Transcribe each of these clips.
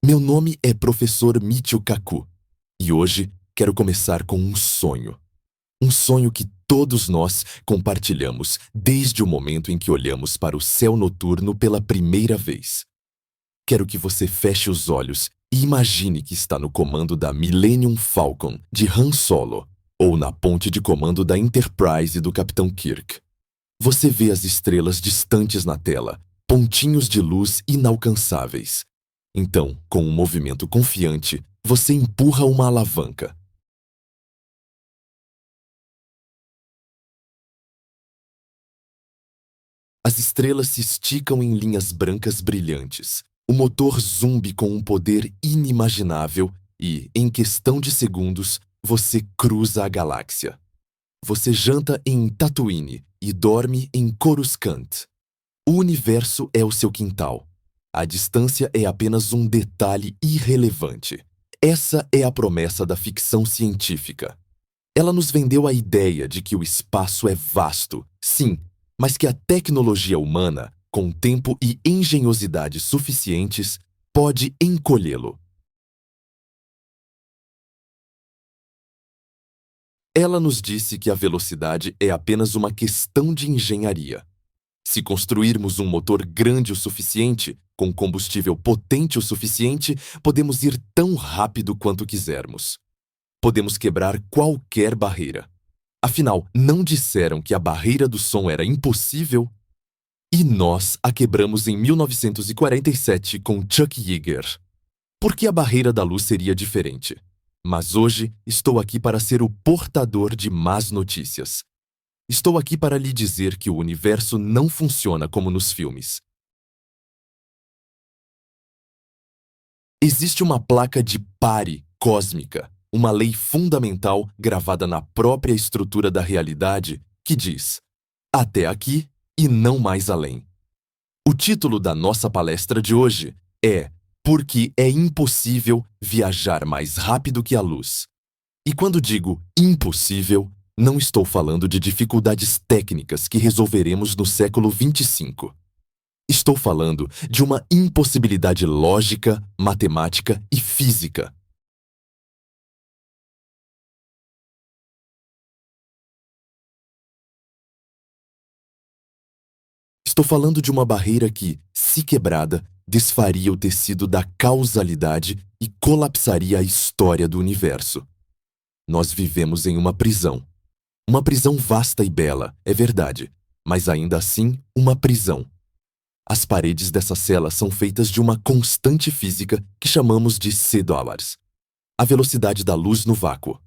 Meu nome é Professor Michio Kaku e hoje quero começar com um sonho. Um sonho que todos nós compartilhamos desde o momento em que olhamos para o céu noturno pela primeira vez. Quero que você feche os olhos e imagine que está no comando da Millennium Falcon de Han Solo ou na ponte de comando da Enterprise do Capitão Kirk. Você vê as estrelas distantes na tela, pontinhos de luz inalcançáveis. Então, com um movimento confiante, você empurra uma alavanca. As estrelas se esticam em linhas brancas brilhantes. O motor zumbi com um poder inimaginável e, em questão de segundos, você cruza a galáxia. Você janta em Tatooine e dorme em Coruscant. O universo é o seu quintal. A distância é apenas um detalhe irrelevante. Essa é a promessa da ficção científica. Ela nos vendeu a ideia de que o espaço é vasto, sim, mas que a tecnologia humana, com tempo e engenhosidade suficientes, pode encolhê-lo. Ela nos disse que a velocidade é apenas uma questão de engenharia. Se construirmos um motor grande o suficiente, com combustível potente o suficiente, podemos ir tão rápido quanto quisermos. Podemos quebrar qualquer barreira. Afinal, não disseram que a barreira do som era impossível? E nós a quebramos em 1947 com Chuck Yeager. Por que a barreira da luz seria diferente? Mas hoje estou aqui para ser o portador de más notícias. Estou aqui para lhe dizer que o universo não funciona como nos filmes. Existe uma placa de pare cósmica, uma lei fundamental gravada na própria estrutura da realidade que diz: até aqui e não mais além. O título da nossa palestra de hoje é Porque é impossível viajar mais rápido que a luz. E quando digo impossível, não estou falando de dificuldades técnicas que resolveremos no século 25. Estou falando de uma impossibilidade lógica, matemática e física. Estou falando de uma barreira que, se quebrada, desfaria o tecido da causalidade e colapsaria a história do universo. Nós vivemos em uma prisão. Uma prisão vasta e bela, é verdade, mas ainda assim uma prisão. As paredes dessa cela são feitas de uma constante física que chamamos de C-dólares. A velocidade da luz no vácuo.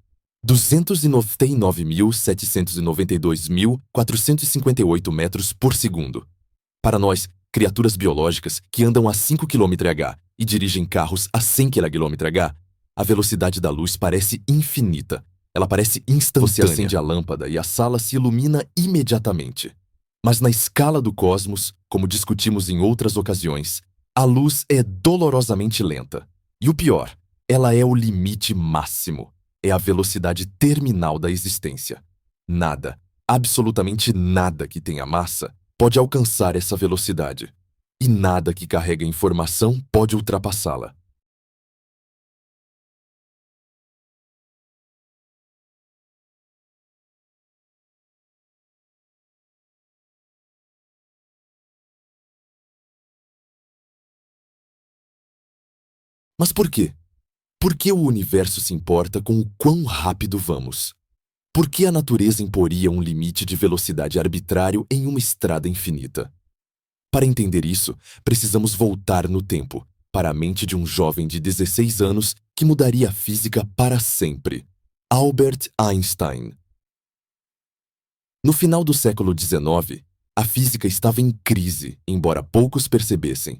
299.792.458 metros por segundo. Para nós, criaturas biológicas que andam a 5 km/h e dirigem carros a 100 km/h, a velocidade da luz parece infinita. Ela parece instantânea. Você acende a lâmpada e a sala se ilumina imediatamente. Mas na escala do cosmos, como discutimos em outras ocasiões, a luz é dolorosamente lenta. E o pior, ela é o limite máximo. É a velocidade terminal da existência. Nada, absolutamente nada que tenha massa, pode alcançar essa velocidade. E nada que carrega informação pode ultrapassá-la. Mas por quê? Por que o universo se importa com o quão rápido vamos? Por que a natureza imporia um limite de velocidade arbitrário em uma estrada infinita? Para entender isso, precisamos voltar no tempo, para a mente de um jovem de 16 anos que mudaria a física para sempre. Albert Einstein. No final do século XIX, a física estava em crise, embora poucos percebessem.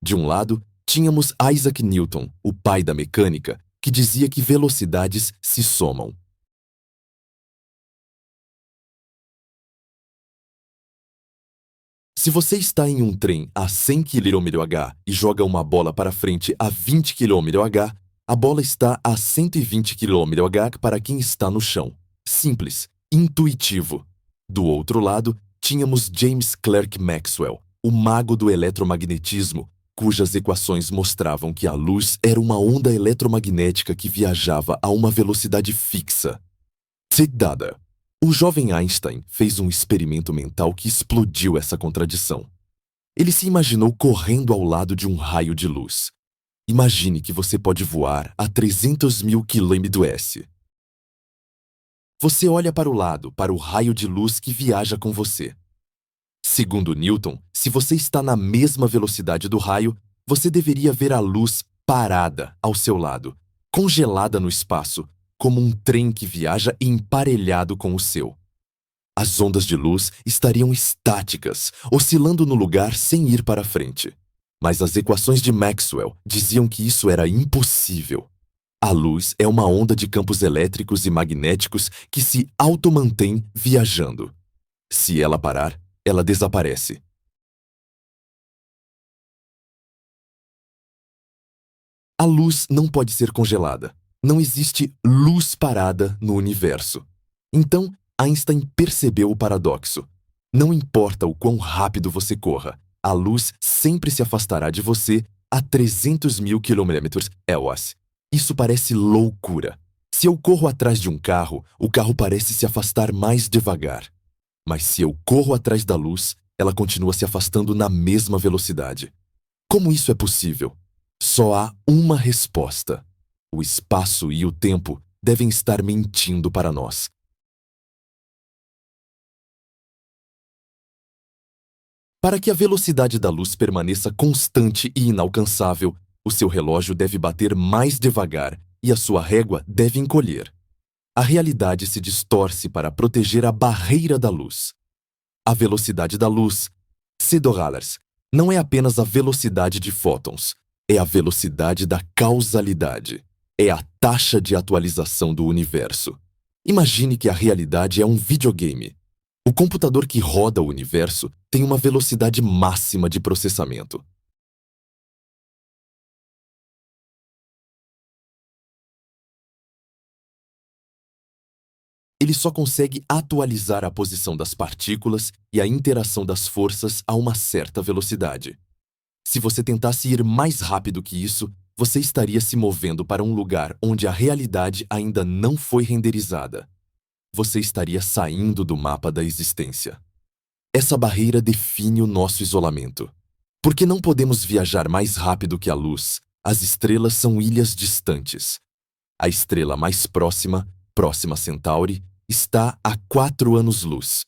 De um lado, tínhamos Isaac Newton, o pai da mecânica, que dizia que velocidades se somam. Se você está em um trem a 100 km/h e joga uma bola para frente a 20 km/h, a bola está a 120 km/h para quem está no chão. Simples, intuitivo. Do outro lado, tínhamos James Clerk Maxwell, o mago do eletromagnetismo, cujas equações mostravam que a luz era uma onda eletromagnética que viajava a uma velocidade fixa. Dada. O jovem Einstein fez um experimento mental que explodiu essa contradição. Ele se imaginou correndo ao lado de um raio de luz. Imagine que você pode voar a 300 mil km/s. Você olha para o lado, para o raio de luz que viaja com você. Segundo Newton, se você está na mesma velocidade do raio, você deveria ver a luz parada ao seu lado, congelada no espaço, como um trem que viaja emparelhado com o seu. As ondas de luz estariam estáticas, oscilando no lugar sem ir para frente. Mas as equações de Maxwell diziam que isso era impossível. A luz é uma onda de campos elétricos e magnéticos que se automantém viajando. Se ela parar, ela desaparece. A luz não pode ser congelada. Não existe luz parada no universo. Então, Einstein percebeu o paradoxo. Não importa o quão rápido você corra, a luz sempre se afastará de você a 300 mil km/s. Isso parece loucura. Se eu corro atrás de um carro, o carro parece se afastar mais devagar. Mas se eu corro atrás da luz, ela continua se afastando na mesma velocidade. Como isso é possível? Só há uma resposta. O espaço e o tempo devem estar mentindo para nós. Para que a velocidade da luz permaneça constante e inalcançável, o seu relógio deve bater mais devagar e a sua régua deve encolher. A realidade se distorce para proteger a barreira da luz. A velocidade da luz, $, não é apenas a velocidade de fótons, é a velocidade da causalidade. É a taxa de atualização do universo. Imagine que a realidade é um videogame. O computador que roda o universo tem uma velocidade máxima de processamento. Ele só consegue atualizar a posição das partículas e a interação das forças a uma certa velocidade. Se você tentasse ir mais rápido que isso, você estaria se movendo para um lugar onde a realidade ainda não foi renderizada. Você estaria saindo do mapa da existência. Essa barreira define o nosso isolamento. Porque não podemos viajar mais rápido que a luz, as estrelas são ilhas distantes. A estrela mais próxima, Próxima Centauri, está a 4 anos-luz.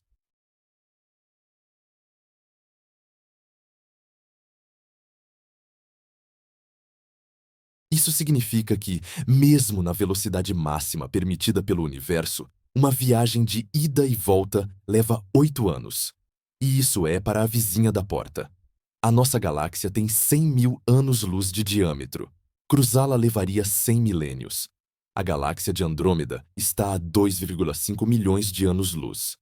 Isso significa que, mesmo na velocidade máxima permitida pelo universo, uma viagem de ida e volta leva 8 anos. E isso é para a vizinha da porta. A nossa galáxia tem 100 mil anos-luz de diâmetro. Cruzá-la levaria 100 milênios. A galáxia de Andrômeda está a 2,5 milhões de anos-luz.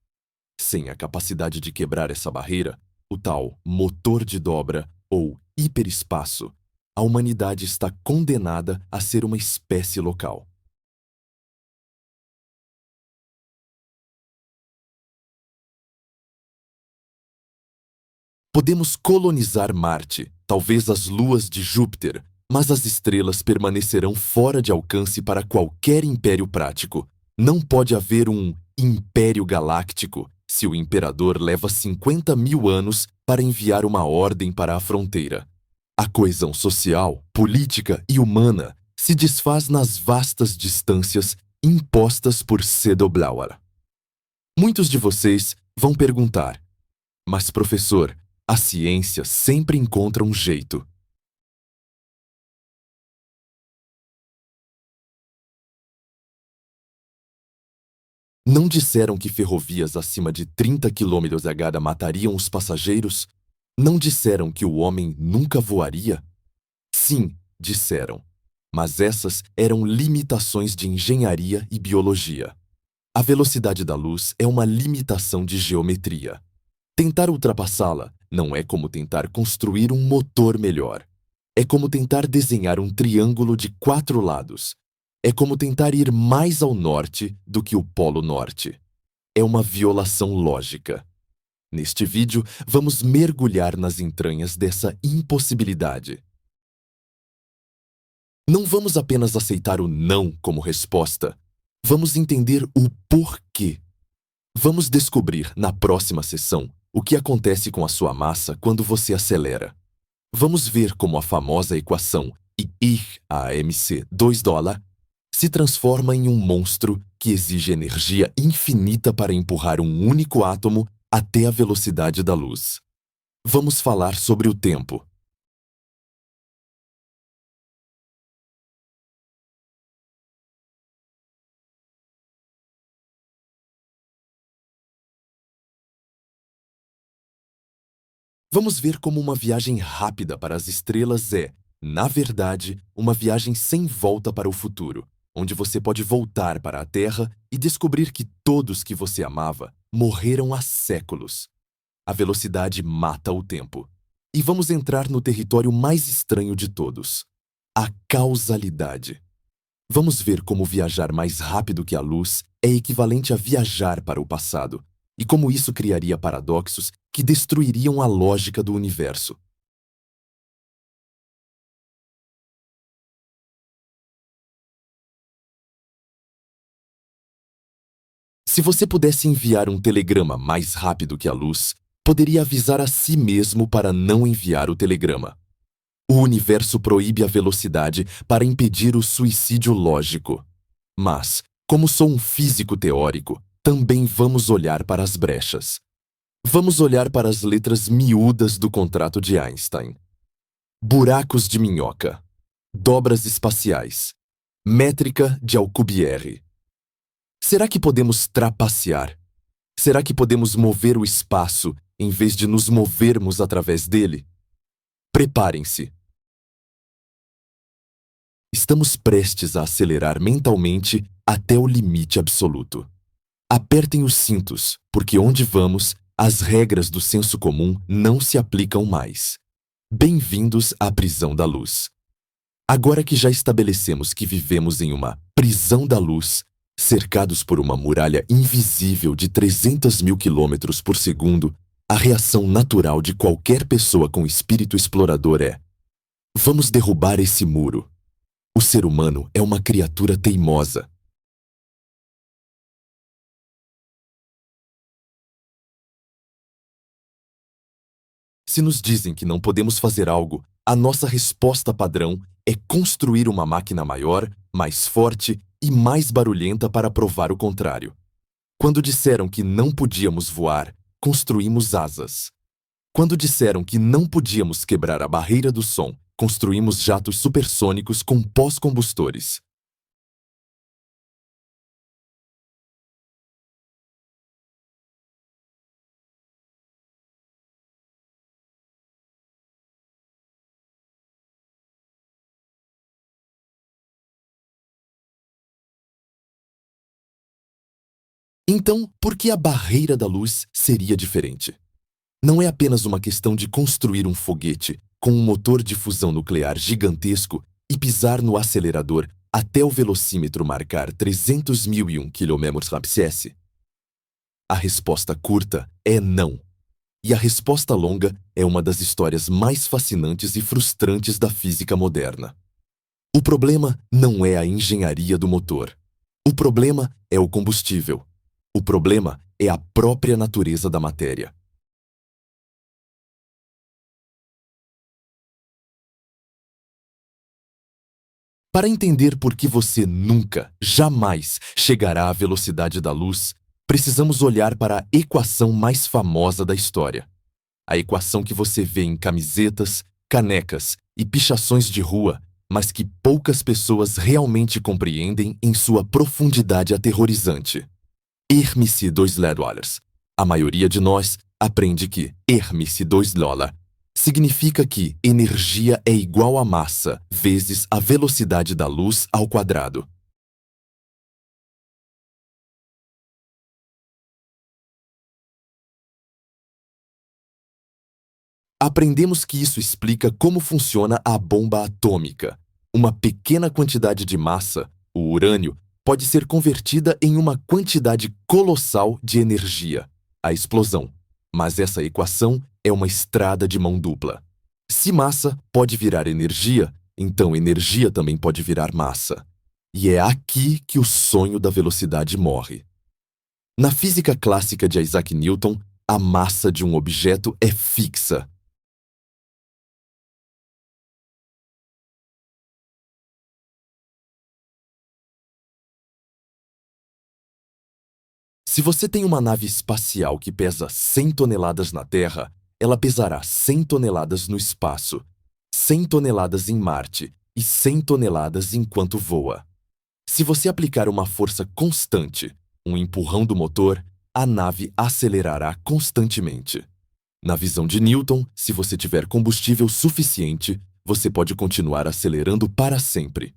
Sem a capacidade de quebrar essa barreira, o tal motor de dobra ou hiperespaço, a humanidade está condenada a ser uma espécie local. Podemos colonizar Marte, talvez as luas de Júpiter, mas as estrelas permanecerão fora de alcance para qualquer império prático. Não pode haver um império galáctico se o imperador leva 50 mil anos para enviar uma ordem para a fronteira. A coesão social, política e humana se desfaz nas vastas distâncias impostas por Cedo-Blauer. Muitos de vocês vão perguntar: mas, professor, a ciência sempre encontra um jeito. Não disseram que ferrovias acima de 30 km/h matariam os passageiros? Não disseram que o homem nunca voaria? Sim, disseram. Mas essas eram limitações de engenharia e biologia. A velocidade da luz é uma limitação de geometria. Tentar ultrapassá-la não é como tentar construir um motor melhor. É como tentar desenhar um triângulo de 4 lados. É como tentar ir mais ao norte do que o Polo Norte. É uma violação lógica. Neste vídeo, vamos mergulhar nas entranhas dessa impossibilidade. Não vamos apenas aceitar o não como resposta, vamos entender o porquê. Vamos descobrir, na próxima sessão, o que acontece com a sua massa quando você acelera. Vamos ver como a famosa equação I/mc 2 dólar se transforma em um monstro que exige energia infinita para empurrar um único átomo até a velocidade da luz. Vamos falar sobre o tempo. Vamos ver como uma viagem rápida para as estrelas é, na verdade, uma viagem sem volta para o futuro, onde você pode voltar para a Terra e descobrir que todos que você amava morreram há séculos. A velocidade mata o tempo. E vamos entrar no território mais estranho de todos: a causalidade. Vamos ver como viajar mais rápido que a luz é equivalente a viajar para o passado, e como isso criaria paradoxos que destruiriam a lógica do universo. Se você pudesse enviar um telegrama mais rápido que a luz, poderia avisar a si mesmo para não enviar o telegrama. O universo proíbe a velocidade para impedir o suicídio lógico. Mas, como sou um físico teórico, também vamos olhar para as brechas. Vamos olhar para as letras miúdas do contrato de Einstein. Buracos de minhoca. Dobras espaciais. Métrica de Alcubierre. Será que podemos trapacear? Será que podemos mover o espaço em vez de nos movermos através dele? Preparem-se. Estamos prestes a acelerar mentalmente até o limite absoluto. Apertem os cintos, porque onde vamos, as regras do senso comum não se aplicam mais. Bem-vindos à prisão da luz. Agora que já estabelecemos que vivemos em uma prisão da luz, cercados por uma muralha invisível de 300 mil quilômetros por segundo, a reação natural de qualquer pessoa com espírito explorador é: vamos derrubar esse muro. O ser humano é uma criatura teimosa. Se nos dizem que não podemos fazer algo, a nossa resposta padrão é construir uma máquina maior, mais forte e mais barulhenta para provar o contrário. Quando disseram que não podíamos voar, construímos asas. Quando disseram que não podíamos quebrar a barreira do som, construímos jatos supersônicos com pós-combustores. Então, por que a barreira da luz seria diferente? Não é apenas uma questão de construir um foguete com um motor de fusão nuclear gigantesco e pisar no acelerador até o velocímetro marcar 300.001 km/s. A resposta curta é não. E a resposta longa é uma das histórias mais fascinantes e frustrantes da física moderna. O problema não é a engenharia do motor. O problema é o combustível. O problema é a própria natureza da matéria. Para entender por que você nunca, jamais chegará à velocidade da luz, precisamos olhar para a equação mais famosa da história. A equação que você vê em camisetas, canecas e pichações de rua, mas que poucas pessoas realmente compreendem em sua profundidade aterrorizante. Hermície 2 dólares. A maioria de nós aprende que Hermície 2 dólar significa que energia é igual a massa vezes a velocidade da luz ao quadrado. Aprendemos que isso explica como funciona a bomba atômica. Uma pequena quantidade de massa, o urânio, pode ser convertida em uma quantidade colossal de energia, a explosão. Mas essa equação é uma estrada de mão dupla. Se massa pode virar energia, então energia também pode virar massa. E é aqui que o sonho da velocidade morre. Na física clássica de Isaac Newton, a massa de um objeto é fixa. Se você tem uma nave espacial que pesa 100 toneladas na Terra, ela pesará 100 toneladas no espaço, 100 toneladas em Marte e 100 toneladas enquanto voa. Se você aplicar uma força constante, um empurrão do motor, a nave acelerará constantemente. Na visão de Newton, se você tiver combustível suficiente, você pode continuar acelerando para sempre.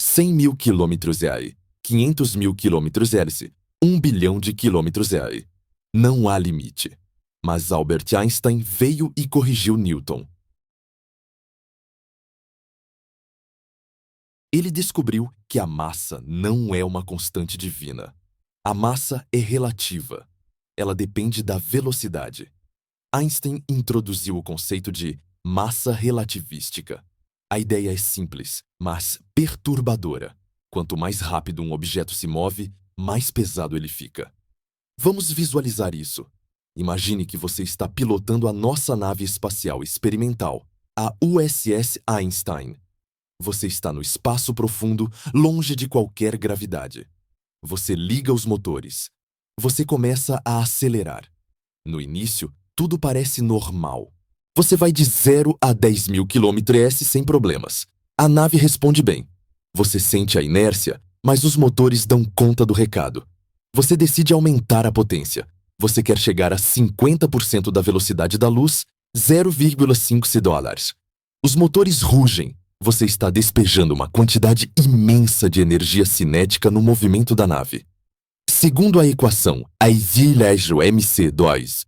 100 mil quilômetros EAI, 500 mil quilômetros hélice, 1 bilhão de quilômetros EAI. Não há limite. Mas Albert Einstein veio e corrigiu Newton. Ele descobriu que a massa não é uma constante divina. A massa é relativa. Ela depende da velocidade. Einstein introduziu o conceito de massa relativística. A ideia é simples, mas perturbadora. Quanto mais rápido um objeto se move, mais pesado ele fica. Vamos visualizar isso. Imagine que você está pilotando a nossa nave espacial experimental, a USS Einstein. Você está no espaço profundo, longe de qualquer gravidade. Você liga os motores. Você começa a acelerar. No início, tudo parece normal. Você vai de 0 a 10 mil km/h sem problemas. A nave responde bem. Você sente a inércia, mas os motores dão conta do recado. Você decide aumentar a potência. Você quer chegar a 50% da velocidade da luz, 0,5 dólares. Os motores rugem. Você está despejando uma quantidade imensa de energia cinética no movimento da nave. Segundo a equação I/mc2,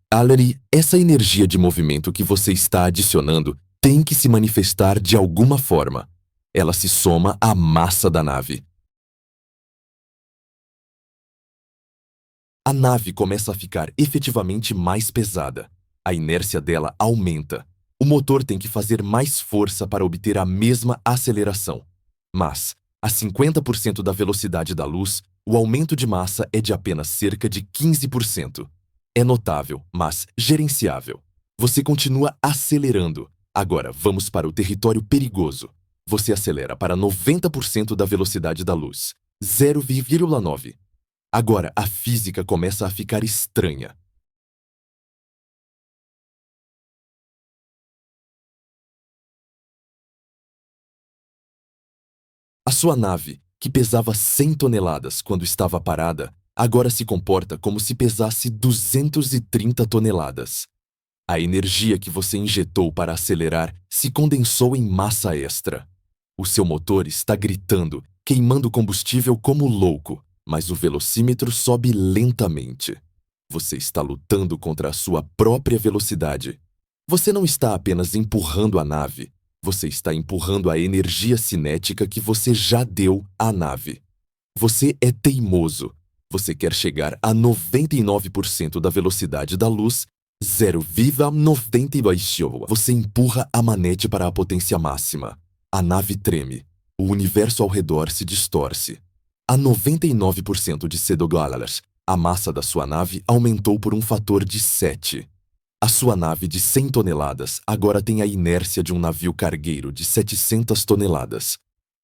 essa energia de movimento que você está adicionando tem que se manifestar de alguma forma. Ela se soma à massa da nave. A nave começa a ficar efetivamente mais pesada. A inércia dela aumenta. O motor tem que fazer mais força para obter a mesma aceleração. Mas, a 50% da velocidade da luz, o aumento de massa é de apenas cerca de 15%. É notável, mas gerenciável. Você continua acelerando. Agora vamos para o território perigoso. Você acelera para 90% da velocidade da luz, 0,9. Agora a física começa a ficar estranha. A sua nave, que pesava 100 toneladas quando estava parada, agora se comporta como se pesasse 230 toneladas. A energia que você injetou para acelerar se condensou em massa extra. O seu motor está gritando, queimando combustível como louco, mas o velocímetro sobe lentamente. Você está lutando contra a sua própria velocidade. Você não está apenas empurrando a nave, você está empurrando a energia cinética que você já deu à nave. Você é teimoso. Você quer chegar a 99% da velocidade da luz, 0,92. Você empurra a manete para a potência máxima. A nave treme. O universo ao redor se distorce. A 99% de dólares, a massa da sua nave aumentou por um fator de 7. A sua nave de 100 toneladas agora tem a inércia de um navio cargueiro de 700 toneladas.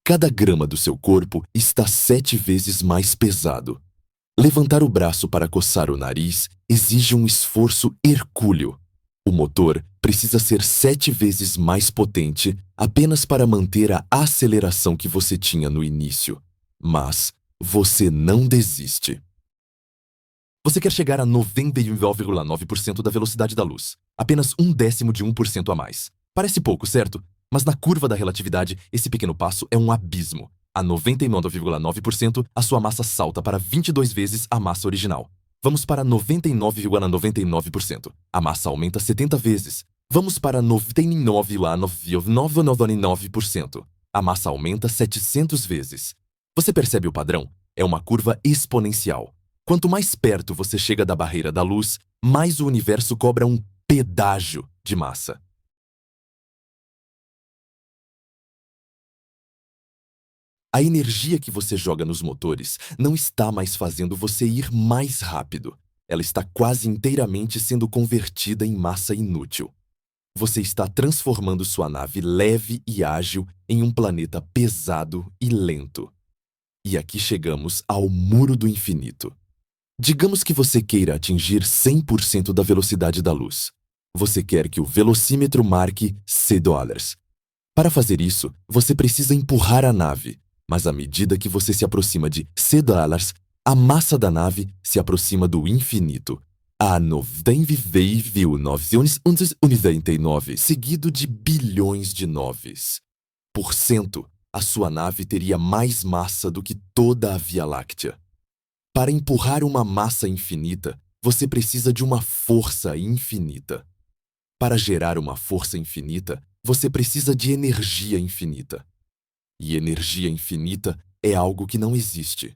Cada grama do seu corpo está 7 vezes mais pesado. Levantar o braço para coçar o nariz exige um esforço hercúleo. O motor precisa ser 7 vezes mais potente apenas para manter a aceleração que você tinha no início. Mas você não desiste. Você quer chegar a 99,9% da velocidade da luz, apenas 1/10% a mais. Parece pouco, certo? Mas na curva da relatividade, esse pequeno passo é um abismo. A 99,9%, a sua massa salta para 22 vezes a massa original. Vamos para 99,99%. A massa aumenta 70 vezes. Vamos para 99,999%. A massa aumenta 700 vezes. Você percebe o padrão? É uma curva exponencial. Quanto mais perto você chega da barreira da luz, mais o universo cobra um pedágio de massa. A energia que você joga nos motores não está mais fazendo você ir mais rápido. Ela está quase inteiramente sendo convertida em massa inútil. Você está transformando sua nave leve e ágil em um planeta pesado e lento. E aqui chegamos ao muro do infinito. Digamos que você queira atingir 100% da velocidade da luz. Você quer que o velocímetro marque $C. Para fazer isso, você precisa empurrar a nave, mas à medida que você se aproxima de $C, a massa da nave se aproxima do infinito, a 90,999, seguido de bilhões de noves. Por cento, a sua nave teria mais massa do que toda a Via Láctea. Para empurrar uma massa infinita, você precisa de uma força infinita. Para gerar uma força infinita, você precisa de energia infinita. E energia infinita é algo que não existe.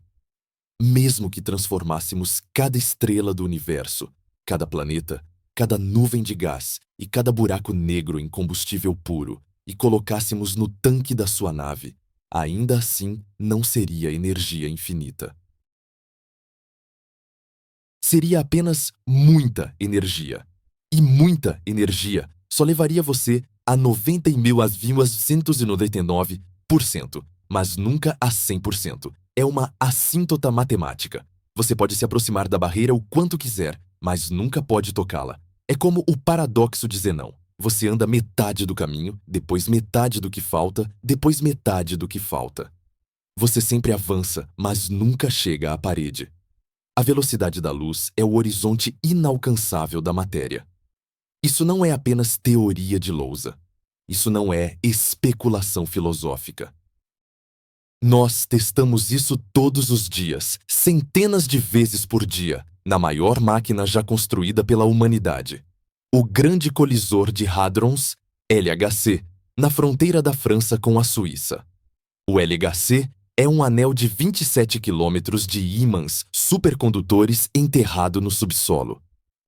Mesmo que transformássemos cada estrela do universo, cada planeta, cada nuvem de gás e cada buraco negro em combustível puro e colocássemos no tanque da sua nave, ainda assim não seria energia infinita. Seria apenas muita energia. E muita energia só levaria você a 90.999%, mas nunca a 100%. É uma assíntota matemática. Você pode se aproximar da barreira o quanto quiser, mas nunca pode tocá-la. É como o paradoxo de Zenão. Você anda metade do caminho, depois metade do que falta, depois metade do que falta. Você sempre avança, mas nunca chega à parede. A velocidade da luz é o horizonte inalcançável da matéria. Isso não é apenas teoria de lousa. Isso não é especulação filosófica. Nós testamos isso todos os dias, centenas de vezes por dia, na maior máquina já construída pela humanidade. O Grande Colisor de Hadrons, LHC, na fronteira da França com a Suíça. O LHC é um anel de 27 quilômetros de ímãs supercondutores enterrado no subsolo.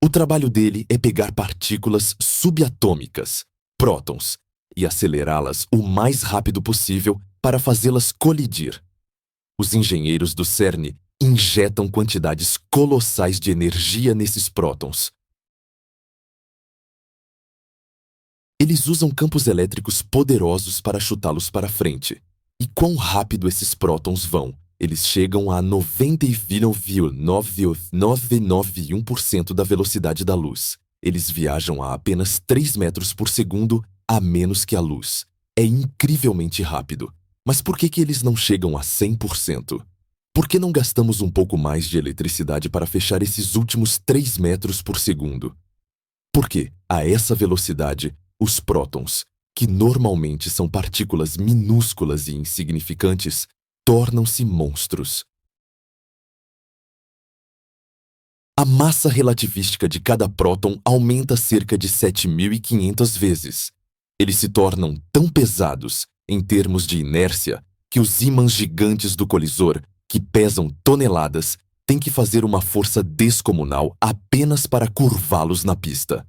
O trabalho dele é pegar partículas subatômicas, prótons, e acelerá-las o mais rápido possível para fazê-las colidir. Os engenheiros do CERN injetam quantidades colossais de energia nesses prótons. Eles usam campos elétricos poderosos para chutá-los para frente. E quão rápido esses prótons vão? Eles chegam a 90,99991% da velocidade da luz. Eles viajam a apenas 3 metros por segundo, a menos que a luz. É incrivelmente rápido. Mas por que eles não chegam a 100%? Por que não gastamos um pouco mais de eletricidade para fechar esses últimos 3 metros por segundo? Porque, a essa velocidade, os prótons, que normalmente são partículas minúsculas e insignificantes, tornam-se monstros. A massa relativística de cada próton aumenta cerca de 7.500 vezes. Eles se tornam tão pesados, em termos de inércia, que os ímãs gigantes do colisor, que pesam toneladas, têm que fazer uma força descomunal apenas para curvá-los na pista.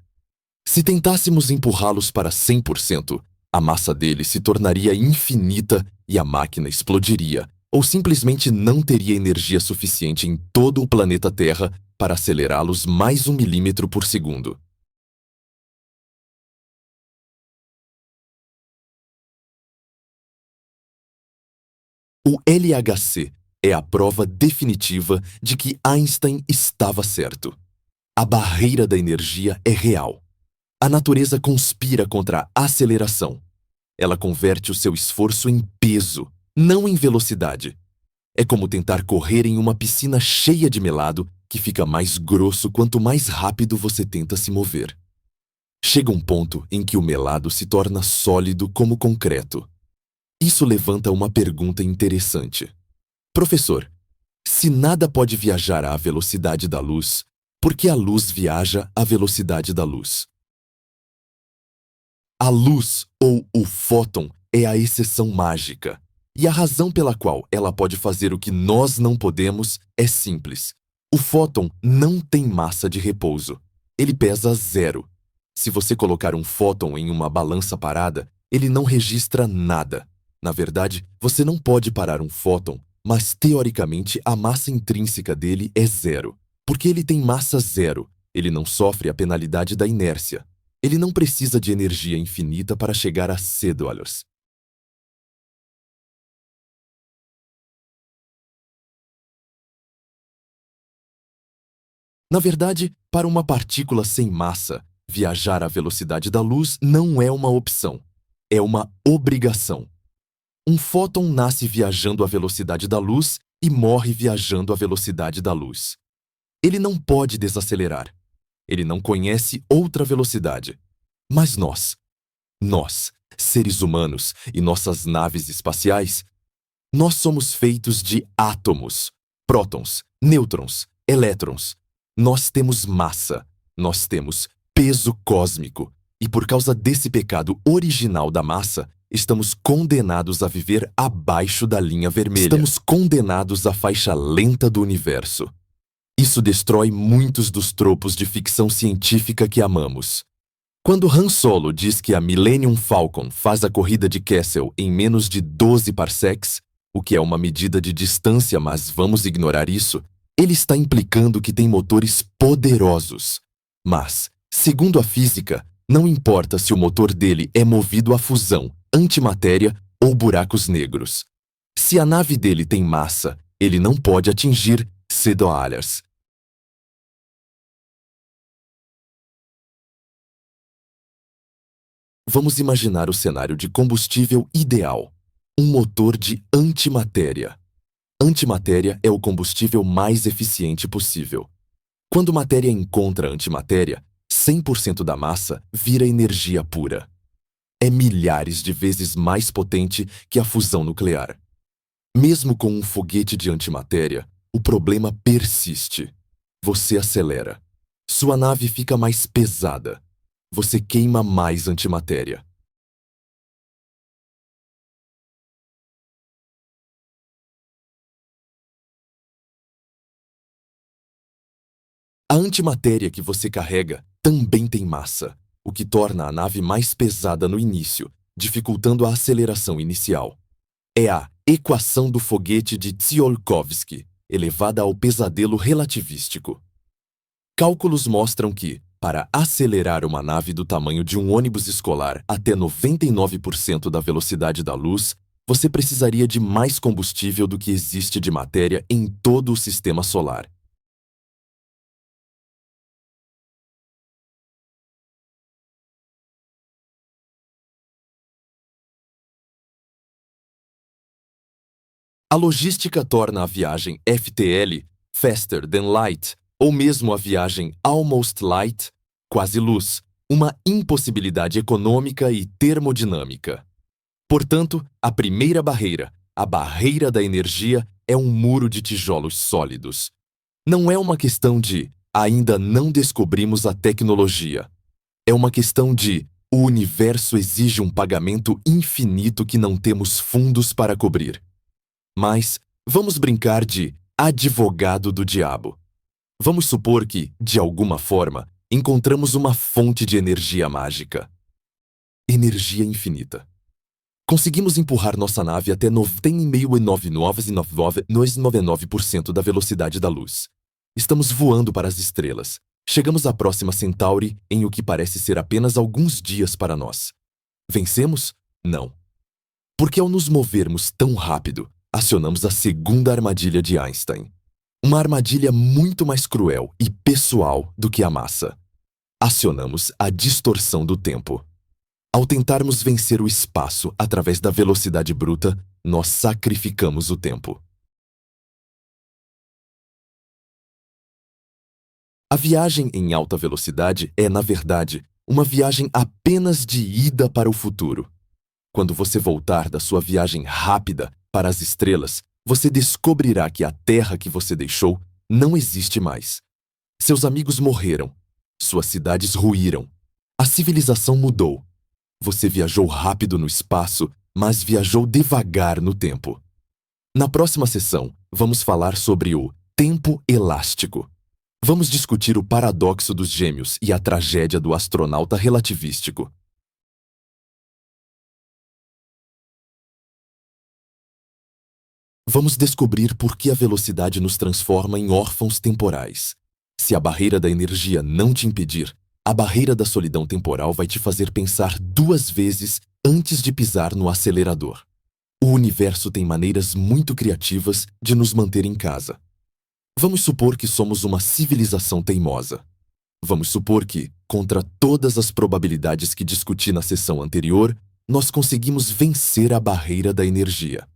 Se tentássemos empurrá-los para 100%, a massa deles se tornaria infinita e a máquina explodiria, ou simplesmente não teria energia suficiente em todo o planeta Terra para acelerá-los mais 1 milímetro por segundo. O LHC é a prova definitiva de que Einstein estava certo. A barreira da energia é real. A natureza conspira contra a aceleração. Ela converte o seu esforço em peso, não em velocidade. É como tentar correr em uma piscina cheia de melado que fica mais grosso quanto mais rápido você tenta se mover. Chega um ponto em que o melado se torna sólido como concreto. Isso levanta uma pergunta interessante. Professor, se nada pode viajar à velocidade da luz, por que a luz viaja à velocidade da luz? A luz, ou o fóton, é a exceção mágica. E a razão pela qual ela pode fazer o que nós não podemos é simples. O fóton não tem massa de repouso. ele pesa 0. Se você colocar um fóton em uma balança parada, ele não registra nada. Na verdade, você não pode parar um fóton, mas teoricamente a massa intrínseca dele é 0. Porque ele tem massa 0, ele não sofre a penalidade da inércia. Ele não precisa de energia infinita para chegar a $C. Na verdade, para uma partícula sem massa, viajar à velocidade da luz não é uma opção, é uma obrigação. Um fóton nasce viajando à velocidade da luz e morre viajando à velocidade da luz. Ele não pode desacelerar. Ele não conhece outra velocidade. Mas nós, seres humanos e nossas naves espaciais, nós somos feitos de átomos, prótons, nêutrons, elétrons. Nós temos massa, nós temos peso cósmico, e por causa desse pecado original da massa, estamos condenados a viver abaixo da linha vermelha. Estamos condenados à faixa lenta do universo. Isso destrói muitos dos tropos de ficção científica que amamos. Quando Han Solo diz que a Millennium Falcon faz a corrida de Kessel em menos de 12 parsecs, o que é uma medida de distância, mas vamos ignorar isso, ele está implicando que tem motores poderosos. Mas, segundo a física, não importa se o motor dele é movido a fusão, antimatéria ou buracos negros. Se a nave dele tem massa, ele não pode atingir $C. Vamos imaginar o cenário de combustível ideal. Um motor de antimatéria. Antimatéria é o combustível mais eficiente possível. Quando matéria encontra antimatéria, 100% da massa vira energia pura. É milhares de vezes mais potente que a fusão nuclear. Mesmo com um foguete de antimatéria, o problema persiste. Você acelera. Sua nave fica mais pesada. Você queima mais antimatéria. A antimatéria que você carrega também tem massa, o que torna a nave mais pesada no início, dificultando a aceleração inicial. É a equação do foguete de Tsiolkovsky, elevada ao pesadelo relativístico. Cálculos mostram que, para acelerar uma nave do tamanho de um ônibus escolar até 99% da velocidade da luz, você precisaria de mais combustível do que existe de matéria em todo o sistema solar. A logística torna a viagem FTL, Faster Than Light, ou mesmo a viagem Almost Light, quase luz, uma impossibilidade econômica e termodinâmica. Portanto, a primeira barreira, a barreira da energia, é um muro de tijolos sólidos. Não é uma questão de ainda não descobrimos a tecnologia. É uma questão de o universo exige um pagamento infinito que não temos fundos para cobrir. Mas vamos brincar de advogado do diabo. Vamos supor que, de alguma forma, encontramos uma fonte de energia mágica. Energia infinita. Conseguimos empurrar nossa nave até 99,999% da velocidade da luz. Estamos voando para as estrelas. Chegamos à próxima Centauri em o que parece ser apenas alguns dias para nós. Vencemos? Não. Porque ao nos movermos tão rápido, acionamos a segunda armadilha de Einstein. Uma armadilha muito mais cruel e pessoal do que a massa. Acionamos a distorção do tempo. Ao tentarmos vencer o espaço através da velocidade bruta, nós sacrificamos o tempo. A viagem em alta velocidade é, na verdade, uma viagem apenas de ida para o futuro. Quando você voltar da sua viagem rápida para as estrelas, você descobrirá que a Terra que você deixou não existe mais. Seus amigos morreram. Suas cidades ruíram. A civilização mudou. Você viajou rápido no espaço, mas viajou devagar no tempo. Na próxima sessão, vamos falar sobre o tempo elástico. Vamos discutir o paradoxo dos gêmeos e a tragédia do astronauta relativístico. Vamos descobrir por que a velocidade nos transforma em órfãos temporais. Se a barreira da energia não te impedir, a barreira da solidão temporal vai te fazer pensar 2 vezes antes de pisar no acelerador. O universo tem maneiras muito criativas de nos manter em casa. Vamos supor que somos uma civilização teimosa. Vamos supor que, contra todas as probabilidades que discuti na sessão anterior, nós conseguimos vencer a barreira da energia.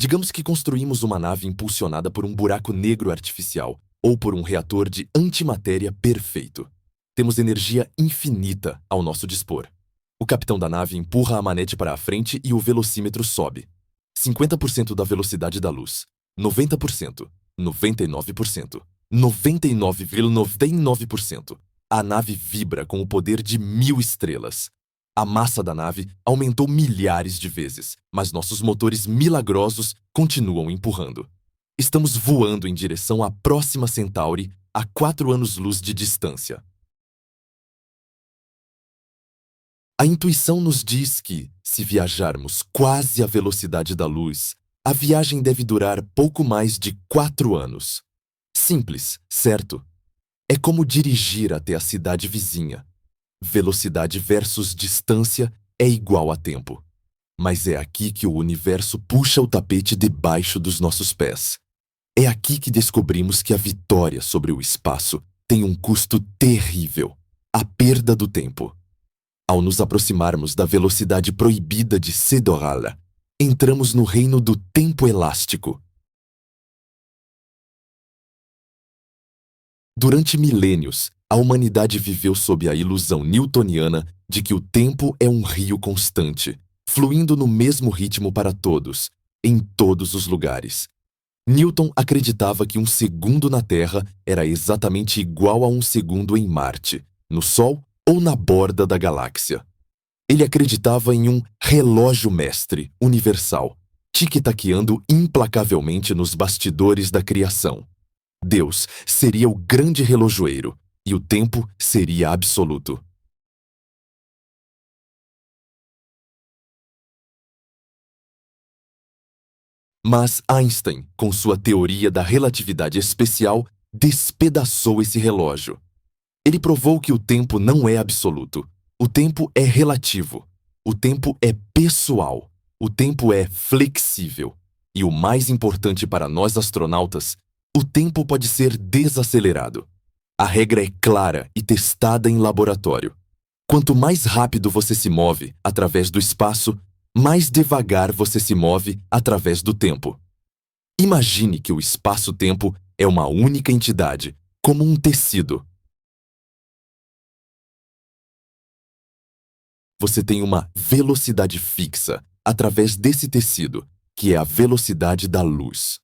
Digamos que construímos uma nave impulsionada por um buraco negro artificial ou por um reator de antimatéria perfeito. Temos energia infinita ao nosso dispor. O capitão da nave empurra a manete para a frente e o velocímetro sobe. 50% da velocidade da luz, 90%, 99%, 99,99%. A nave vibra com o poder de 1000 estrelas. A massa da nave aumentou milhares de vezes, mas nossos motores milagrosos continuam empurrando. Estamos voando em direção à próxima Centauri a 4 anos-luz de distância. A intuição nos diz que, se viajarmos quase à velocidade da luz, a viagem deve durar pouco mais de 4 anos. Simples, certo? É como dirigir até a cidade vizinha. Velocidade versus distância é igual a tempo. Mas é aqui que o universo puxa o tapete debaixo dos nossos pés. É aqui que descobrimos que a vitória sobre o espaço tem um custo terrível: a perda do tempo. Ao nos aproximarmos da velocidade proibida de Sedorala, entramos no reino do tempo elástico. Durante milênios, a humanidade viveu sob a ilusão newtoniana de que o tempo é um rio constante, fluindo no mesmo ritmo para todos, em todos os lugares. Newton acreditava que um segundo na Terra era exatamente igual a um segundo em Marte, no Sol ou na borda da galáxia. Ele acreditava em um relógio mestre universal, tic-taqueando implacavelmente nos bastidores da criação. Deus seria o grande relojoeiro e o tempo seria absoluto. Mas Einstein, com sua teoria da relatividade especial, despedaçou esse relógio. Ele provou que o tempo não é absoluto. O tempo é relativo. O tempo é pessoal. O tempo é flexível. E o mais importante para nós astronautas, o tempo pode ser desacelerado. A regra é clara e testada em laboratório. Quanto mais rápido você se move através do espaço, mais devagar você se move através do tempo. Imagine que o espaço-tempo é uma única entidade, como um tecido. Você tem uma velocidade fixa através desse tecido, que é a velocidade da luz.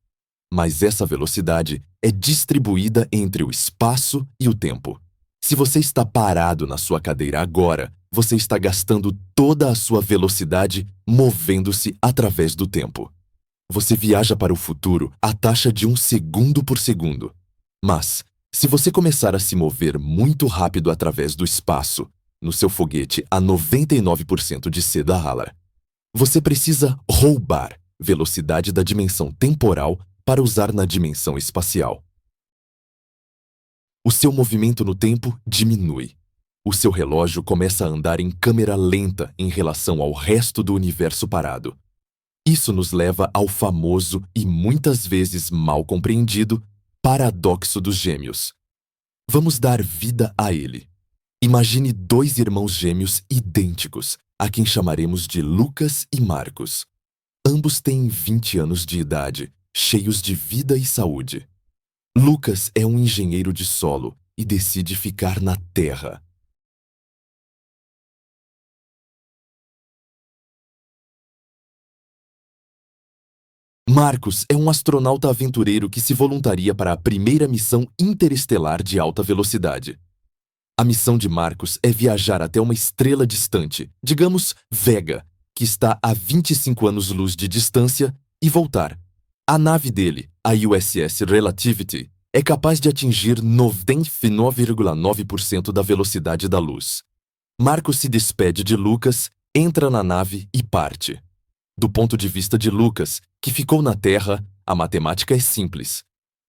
Mas essa velocidade é distribuída entre o espaço e o tempo. Se você está parado na sua cadeira agora, você está gastando toda a sua velocidade movendo-se através do tempo. Você viaja para o futuro à taxa de 1 segundo por segundo. Mas, se você começar a se mover muito rápido através do espaço, no seu foguete a 99% de Sedorala, você precisa roubar velocidade da dimensão temporal para usar na dimensão espacial. O seu movimento no tempo diminui. O seu relógio começa a andar em câmera lenta em relação ao resto do universo parado. Isso nos leva ao famoso e muitas vezes mal compreendido paradoxo dos gêmeos. Vamos dar vida a ele. Imagine 2 irmãos gêmeos idênticos, a quem chamaremos de Lucas e Marcos. Ambos têm 20 anos de idade, cheios de vida e saúde. Lucas é um engenheiro de solo e decide ficar na Terra. Marcos é um astronauta aventureiro que se voluntaria para a primeira missão interestelar de alta velocidade. A missão de Marcos é viajar até uma estrela distante, digamos Vega, que está a 25 anos-luz de distância, e voltar. A nave dele, a USS Relativity, é capaz de atingir 99,9% da velocidade da luz. Marcos se despede de Lucas, entra na nave e parte. Do ponto de vista de Lucas, que ficou na Terra, a matemática é simples.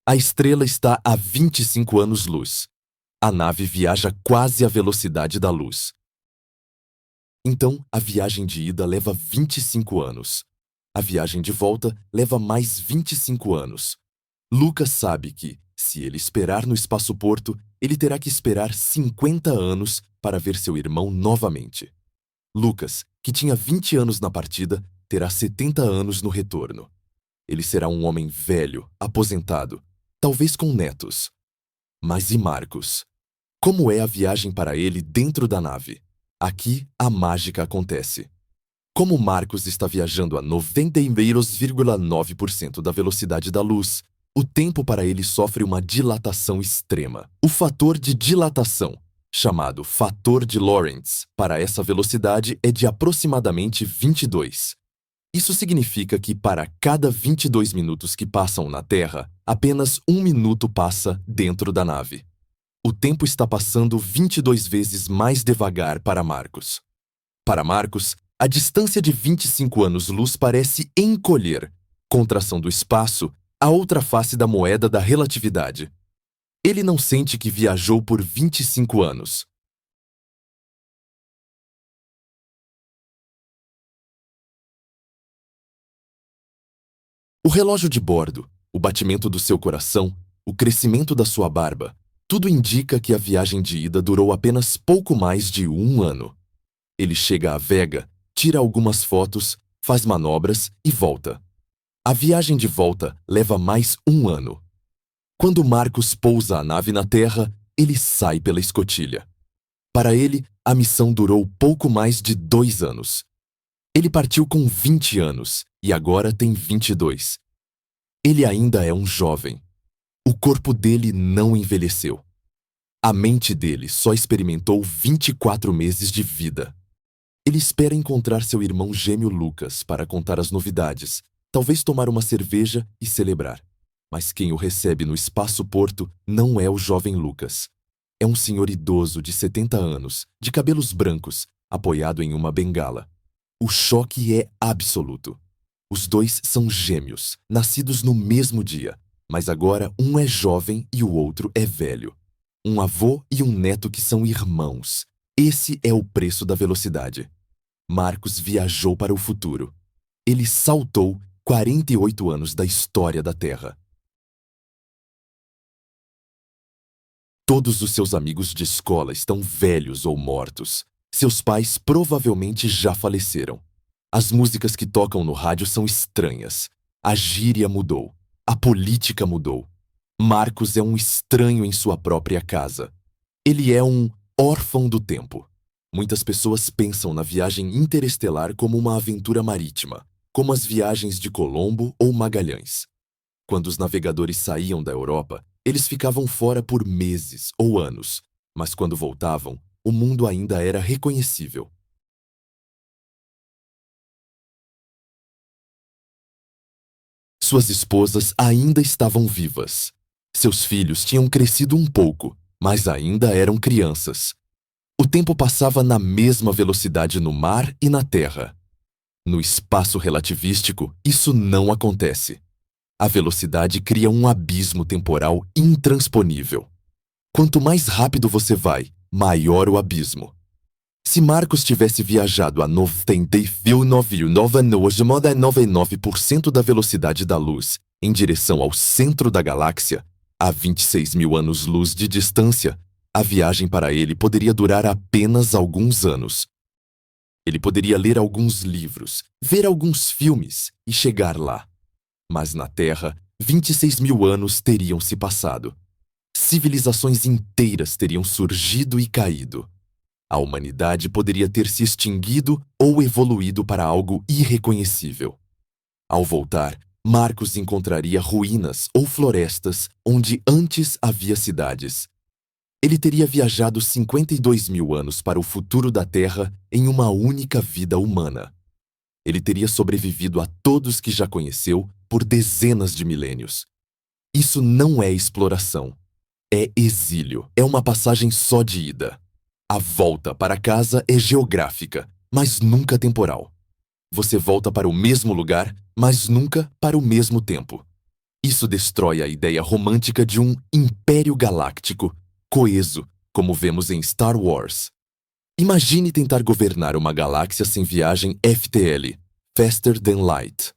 A estrela está a 25 anos-luz. A nave viaja quase à velocidade da luz. Então, a viagem de ida leva 25 anos. A viagem de volta leva mais 25 anos. Lucas sabe que, se ele esperar no espaço-porto, ele terá que esperar 50 anos para ver seu irmão novamente. Lucas, que tinha 20 anos na partida, terá 70 anos no retorno. Ele será um homem velho, aposentado, talvez com netos. Mas e Marcos? Como é a viagem para ele dentro da nave? Aqui, a mágica acontece. Como Marcos está viajando a 99,9% da velocidade da luz, o tempo para ele sofre uma dilatação extrema. O fator de dilatação, chamado fator de Lorentz, para essa velocidade é de aproximadamente 22. Isso significa que para cada 22 minutos que passam na Terra, apenas 1 minuto passa dentro da nave. O tempo está passando 22 vezes mais devagar para Marcos. Para Marcos, a distância de 25 anos-luz parece encolher, contração do espaço, a outra face da moeda da relatividade. Ele não sente que viajou por 25 anos. O relógio de bordo, o batimento do seu coração, o crescimento da sua barba, tudo indica que a viagem de ida durou apenas pouco mais de 1 ano. Ele chega a Vega, tira algumas fotos, faz manobras e volta. A viagem de volta leva mais 1 ano. Quando Marcos pousa a nave na Terra, ele sai pela escotilha. Para ele, a missão durou pouco mais de 2 anos. Ele partiu com 20 anos e agora tem 22. Ele ainda é um jovem. O corpo dele não envelheceu. A mente dele só experimentou 24 meses de vida. Ele espera encontrar seu irmão gêmeo Lucas para contar as novidades, talvez tomar uma cerveja e celebrar. Mas quem o recebe no espaço-porto não é o jovem Lucas. É um senhor idoso de 70 anos, de cabelos brancos, apoiado em uma bengala. O choque é absoluto. Os dois são gêmeos, nascidos no mesmo dia, mas agora um é jovem e o outro é velho. Um avô e um neto que são irmãos. Esse é o preço da velocidade. Marcos viajou para o futuro. Ele saltou 48 anos da história da Terra. Todos os seus amigos de escola estão velhos ou mortos. Seus pais provavelmente já faleceram. As músicas que tocam no rádio são estranhas. A gíria mudou. A política mudou. Marcos é um estranho em sua própria casa. Ele é um órfão do tempo. Muitas pessoas pensam na viagem interestelar como uma aventura marítima, como as viagens de Colombo ou Magalhães. Quando os navegadores saíam da Europa, eles ficavam fora por meses ou anos, mas quando voltavam, o mundo ainda era reconhecível. Suas esposas ainda estavam vivas. Seus filhos tinham crescido um pouco, mas ainda eram crianças. O tempo passava na mesma velocidade no mar e na terra. No espaço relativístico, isso não acontece. A velocidade cria um abismo temporal intransponível. Quanto mais rápido você vai, maior o abismo. Se Marcos tivesse viajado a 99,99% da velocidade da luz em direção ao centro da galáxia, a 26 mil anos-luz de distância, a viagem para ele poderia durar apenas alguns anos. Ele poderia ler alguns livros, ver alguns filmes e chegar lá. Mas na Terra, 26 mil anos teriam se passado. Civilizações inteiras teriam surgido e caído. A humanidade poderia ter se extinguido ou evoluído para algo irreconhecível. Ao voltar, Marcos encontraria ruínas ou florestas onde antes havia cidades. Ele teria viajado 52 mil anos para o futuro da Terra em uma única vida humana. Ele teria sobrevivido a todos que já conheceu por dezenas de milênios. Isso não é exploração. É exílio. É uma passagem só de ida. A volta para casa é geográfica, mas nunca temporal. Você volta para o mesmo lugar, mas nunca para o mesmo tempo. Isso destrói a ideia romântica de um império galáctico, coeso, como vemos em Star Wars. Imagine tentar governar uma galáxia sem viagem FTL, Faster Than Light.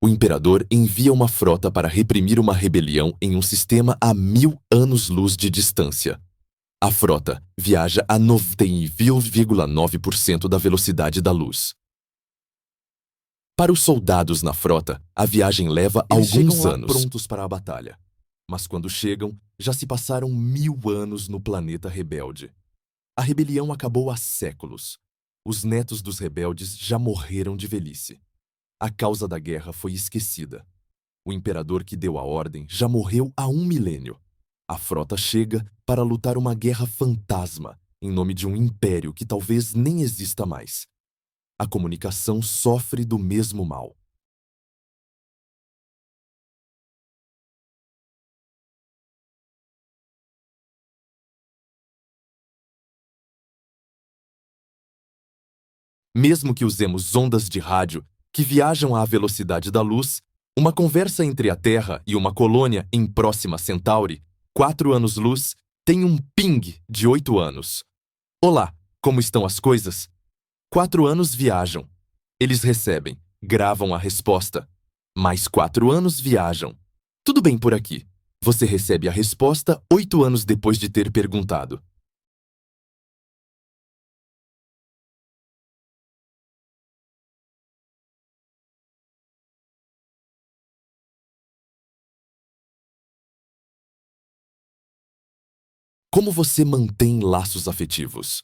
O imperador envia uma frota para reprimir uma rebelião em um sistema a 1000 anos-luz de distância. A frota viaja a 90,9% da velocidade da luz. Para os soldados na frota, a viagem leva alguns anos prontos para a batalha. Mas quando chegam, já se passaram 1000 anos no planeta rebelde. A rebelião acabou há séculos. Os netos dos rebeldes já morreram de velhice. A causa da guerra foi esquecida. O imperador que deu a ordem já morreu há 1 milênio. A frota chega para lutar uma guerra fantasma em nome de um império que talvez nem exista mais. A comunicação sofre do mesmo mal. Mesmo que usemos ondas de rádio que viajam à velocidade da luz, uma conversa entre a Terra e uma colônia em Próxima Centauri, 4 anos-luz, tem um ping de 8 anos. Olá, como estão as coisas? 4 anos viajam. Eles recebem, gravam a resposta. Mais 4 anos viajam. Tudo bem por aqui. Você recebe a resposta 8 anos depois de ter perguntado. Como você mantém laços afetivos?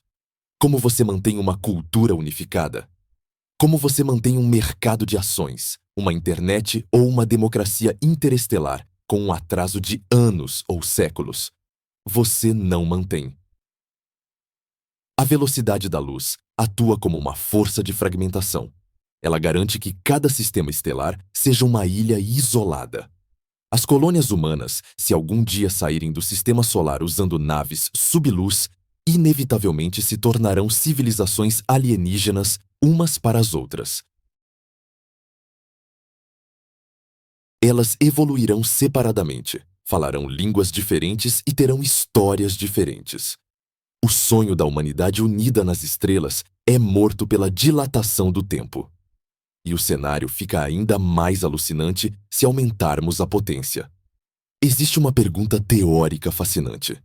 Como você mantém uma cultura unificada? Como você mantém um mercado de ações, uma internet ou uma democracia interestelar com um atraso de anos ou séculos? Você não mantém. A velocidade da luz atua como uma força de fragmentação. Ela garante que cada sistema estelar seja uma ilha isolada. As colônias humanas, se algum dia saírem do sistema solar usando naves subluz, inevitavelmente se tornarão civilizações alienígenas umas para as outras. Elas evoluirão separadamente, falarão línguas diferentes e terão histórias diferentes. O sonho da humanidade unida nas estrelas é morto pela dilatação do tempo. E o cenário fica ainda mais alucinante se aumentarmos a potência. Existe uma pergunta teórica fascinante.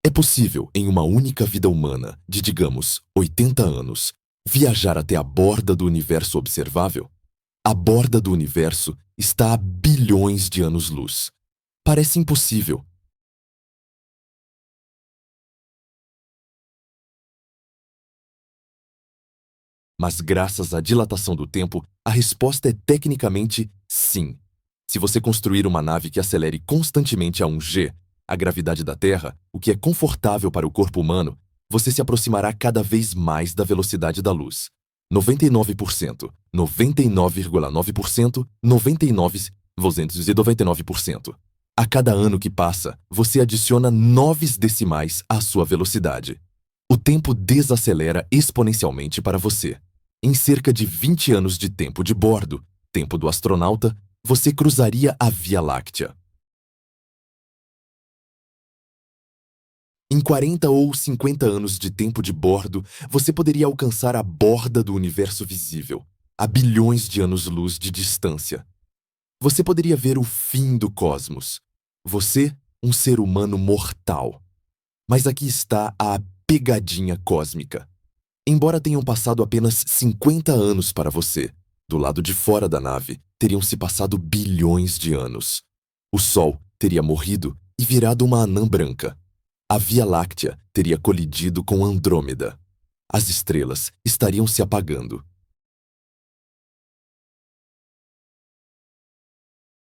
É possível, em uma única vida humana, de, digamos, 80 anos, viajar até a borda do universo observável? A borda do universo está a bilhões de anos-luz. Parece impossível. Mas graças à dilatação do tempo, a resposta é tecnicamente sim. Se você construir uma nave que acelere constantemente a 1 g, a gravidade da Terra, o que é confortável para o corpo humano, você se aproximará cada vez mais da velocidade da luz. 99%, 99,9%, 99,299%. A cada ano que passa, você adiciona 9 decimais à sua velocidade. O tempo desacelera exponencialmente para você. Em cerca de 20 anos de tempo de bordo, tempo do astronauta, você cruzaria a Via Láctea. Em 40 ou 50 anos de tempo de bordo, você poderia alcançar a borda do universo visível, a bilhões de anos-luz de distância. Você poderia ver o fim do cosmos. Você, um ser humano mortal. Mas aqui está a pegadinha cósmica. Embora tenham passado apenas 50 anos para você, do lado de fora da nave teriam se passado bilhões de anos. O Sol teria morrido e virado uma anã branca. A Via Láctea teria colidido com Andrômeda. As estrelas estariam se apagando.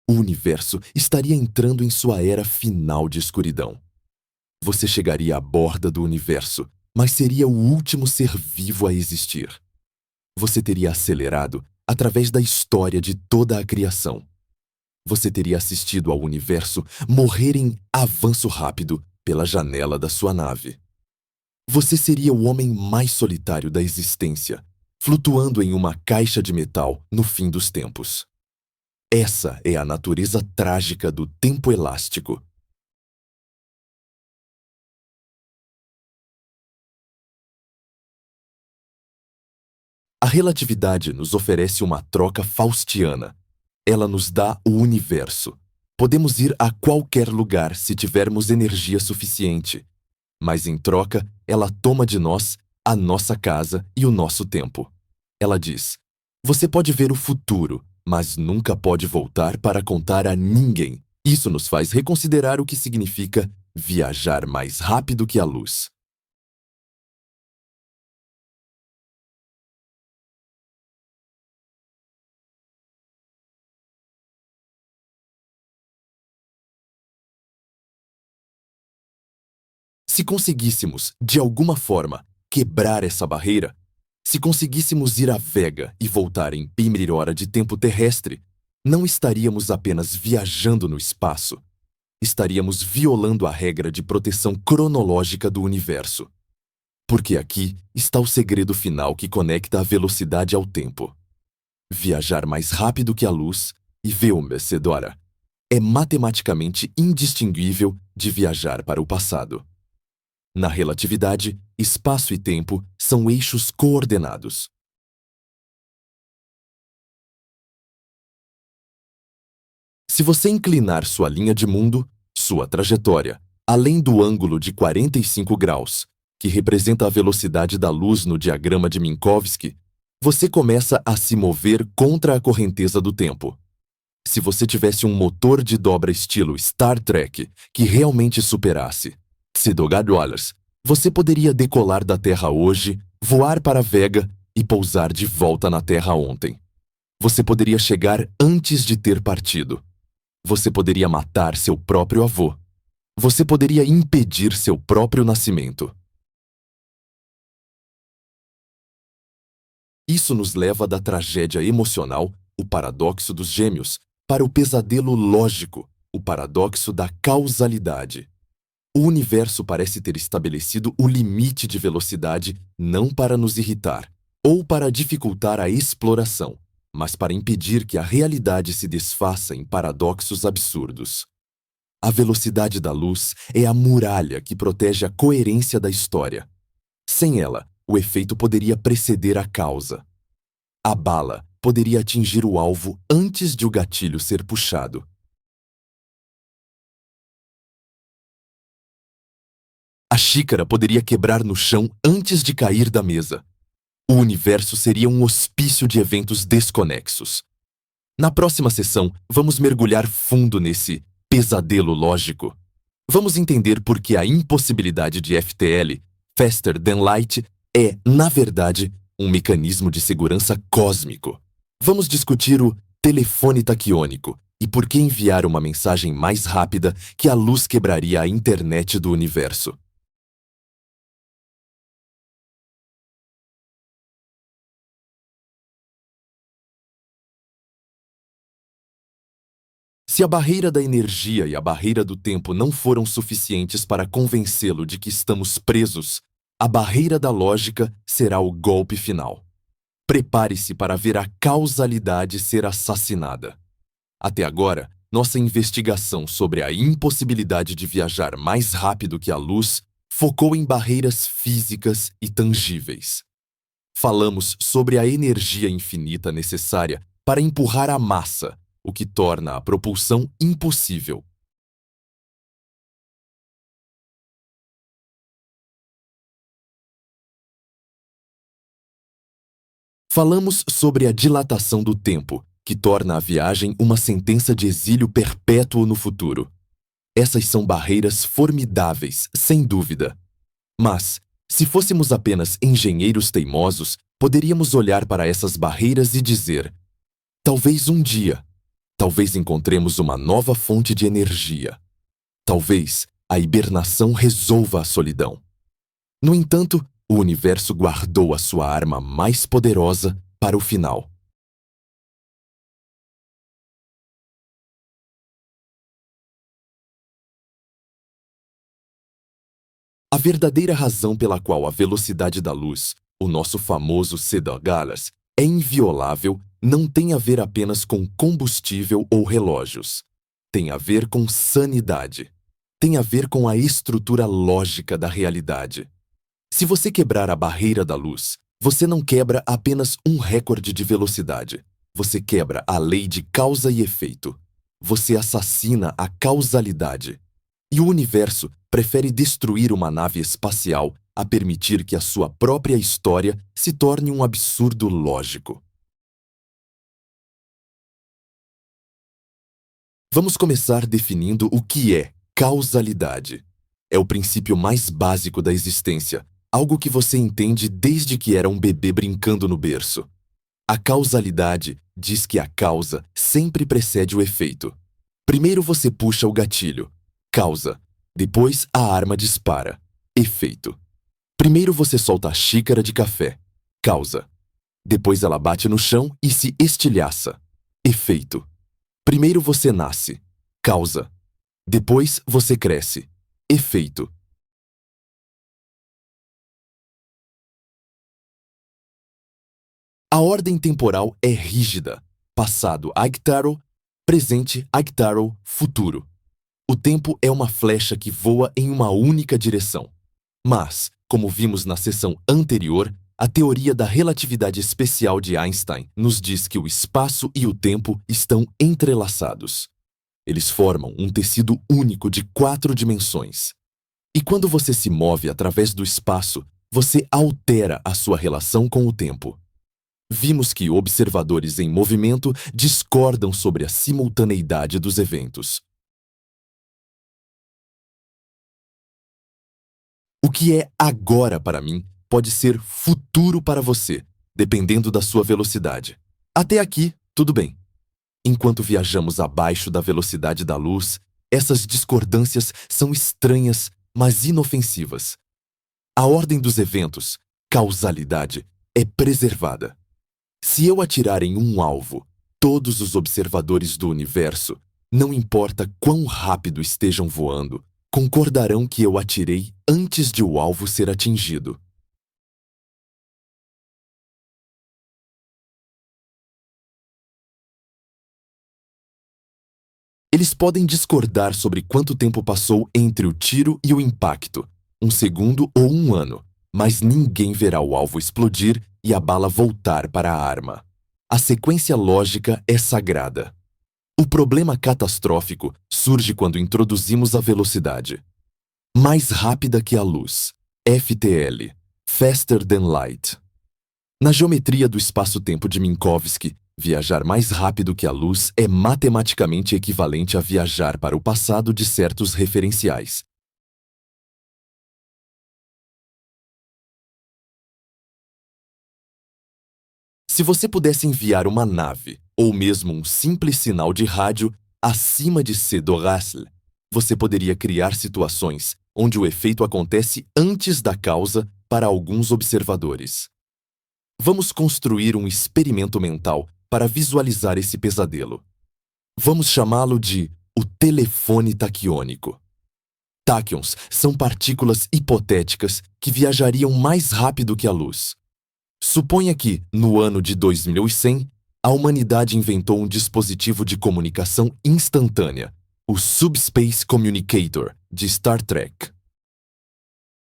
O universo estaria entrando em sua era final de escuridão. Você chegaria à borda do universo, mas seria o último ser vivo a existir. Você teria acelerado através da história de toda a criação. Você teria assistido ao universo morrer em avanço rápido pela janela da sua nave. Você seria o homem mais solitário da existência, flutuando em uma caixa de metal no fim dos tempos. Essa é a natureza trágica do tempo elástico. A relatividade nos oferece uma troca faustiana. Ela nos dá o universo. Podemos ir a qualquer lugar se tivermos energia suficiente. Mas em troca, ela toma de nós a nossa casa e o nosso tempo. Ela diz: você pode ver o futuro, mas nunca pode voltar para contar a ninguém. Isso nos faz reconsiderar o que significa viajar mais rápido que a luz. Se conseguíssemos, de alguma forma, quebrar essa barreira, se conseguíssemos ir à Vega e voltar em primeira hora de tempo terrestre, não estaríamos apenas viajando no espaço, estaríamos violando a regra de proteção cronológica do universo. Porque aqui está o segredo final que conecta a velocidade ao tempo. Viajar mais rápido que a luz, e vencedora, é matematicamente indistinguível de viajar para o passado. Na relatividade, espaço e tempo são eixos coordenados. Se você inclinar sua linha de mundo, sua trajetória, além do ângulo de 45 graus, que representa a velocidade da luz no diagrama de Minkowski, você começa a se mover contra a correnteza do tempo. Se você tivesse um motor de dobra estilo Star Trek que realmente superasse $2, você poderia decolar da Terra hoje, voar para Vega e pousar de volta na Terra ontem. Você poderia chegar antes de ter partido. Você poderia matar seu próprio avô. Você poderia impedir seu próprio nascimento. Isso nos leva da tragédia emocional, o paradoxo dos gêmeos, para o pesadelo lógico, o paradoxo da causalidade. O universo parece ter estabelecido o limite de velocidade não para nos irritar ou para dificultar a exploração, mas para impedir que a realidade se desfaça em paradoxos absurdos. A velocidade da luz é a muralha que protege a coerência da história. Sem ela, o efeito poderia preceder a causa. A bala poderia atingir o alvo antes de o gatilho ser puxado. A xícara poderia quebrar no chão antes de cair da mesa. O universo seria um hospício de eventos desconexos. Na próxima sessão, vamos mergulhar fundo nesse pesadelo lógico. Vamos entender por que a impossibilidade de FTL, Faster Than Light, é, na verdade, um mecanismo de segurança cósmico. Vamos discutir o telefone taquiônico e por que enviar uma mensagem mais rápida que a luz quebraria a internet do universo. Se a barreira da energia e a barreira do tempo não foram suficientes para convencê-lo de que estamos presos, a barreira da lógica será o golpe final. Prepare-se para ver a causalidade ser assassinada. Até agora, nossa investigação sobre a impossibilidade de viajar mais rápido que a luz focou em barreiras físicas e tangíveis. Falamos sobre a energia infinita necessária para empurrar a massa, o que torna a propulsão impossível. Falamos sobre a dilatação do tempo, que torna a viagem uma sentença de exílio perpétuo no futuro. Essas são barreiras formidáveis, sem dúvida. Mas, se fôssemos apenas engenheiros teimosos, poderíamos olhar para essas barreiras e dizer: talvez um dia, talvez encontremos uma nova fonte de energia. Talvez a hibernação resolva a solidão. No entanto, o universo guardou a sua arma mais poderosa para o final. A verdadeira razão pela qual a velocidade da luz, o nosso famoso C-Dollars, é inviolável não tem a ver apenas com combustível ou relógios. Tem a ver com sanidade. Tem a ver com a estrutura lógica da realidade. Se você quebrar a barreira da luz, você não quebra apenas um recorde de velocidade. Você quebra a lei de causa e efeito. Você assassina a causalidade. E o universo prefere destruir uma nave espacial a permitir que a sua própria história se torne um absurdo lógico. Vamos começar definindo o que é causalidade. É o princípio mais básico da existência, algo que você entende desde que era um bebê brincando no berço. A causalidade diz que a causa sempre precede o efeito. Primeiro você puxa o gatilho, causa. Depois a arma dispara, efeito. Primeiro você solta a xícara de café, causa. Depois ela bate no chão e se estilhaça, efeito. Primeiro você nasce, causa. Depois você cresce, efeito. A ordem temporal é rígida. Passado, Agtaro. Presente, Agtaro. Futuro. O tempo é uma flecha que voa em uma única direção. Mas, como vimos na sessão anterior, a teoria da relatividade especial de Einstein nos diz que o espaço e o tempo estão entrelaçados. Eles formam um tecido único de 4 dimensões. E quando você se move através do espaço, você altera a sua relação com o tempo. Vimos que observadores em movimento discordam sobre a simultaneidade dos eventos. O que é agora para mim pode ser futuro para você, dependendo da sua velocidade. Até aqui, tudo bem. Enquanto viajamos abaixo da velocidade da luz, essas discordâncias são estranhas, mas inofensivas. A ordem dos eventos, causalidade, é preservada. Se eu atirar em um alvo, todos os observadores do universo, não importa quão rápido estejam voando, concordarão que eu atirei antes de o alvo ser atingido. Eles podem discordar sobre quanto tempo passou entre o tiro e o impacto, 1 segundo ou 1 ano, mas ninguém verá o alvo explodir e a bala voltar para a arma. A sequência lógica é sagrada. O problema catastrófico surge quando introduzimos a velocidade. Mais rápida que a luz, FTL, Faster Than Light. Na geometria do espaço-tempo de Minkowski, viajar mais rápido que a luz é matematicamente equivalente a viajar para o passado de certos referenciais. Se você pudesse enviar uma nave, ou mesmo um simples sinal de rádio, acima de C-Dollars, você poderia criar situações onde o efeito acontece antes da causa para alguns observadores. Vamos construir um experimento mental para visualizar esse pesadelo. Vamos chamá-lo de o telefone taquiônico. Táquions são partículas hipotéticas que viajariam mais rápido que a luz. Suponha que, no ano de 2100, a humanidade inventou um dispositivo de comunicação instantânea, o Subspace Communicator, de Star Trek.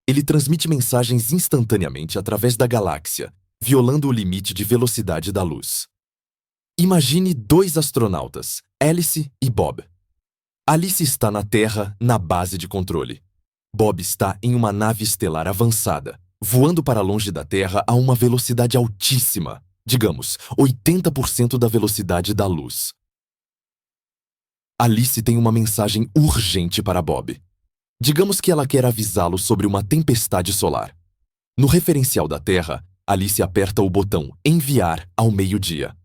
Ele transmite mensagens instantaneamente através da galáxia, violando o limite de velocidade da luz. Imagine 2 astronautas, Alice e Bob. Alice está na Terra, na base de controle. Bob está em uma nave estelar avançada, voando para longe da Terra a uma velocidade altíssima, digamos, 80% da velocidade da luz. Alice tem uma mensagem urgente para Bob. Digamos que ela quer avisá-lo sobre uma tempestade solar. No referencial da Terra, Alice aperta o botão Enviar ao meio-dia.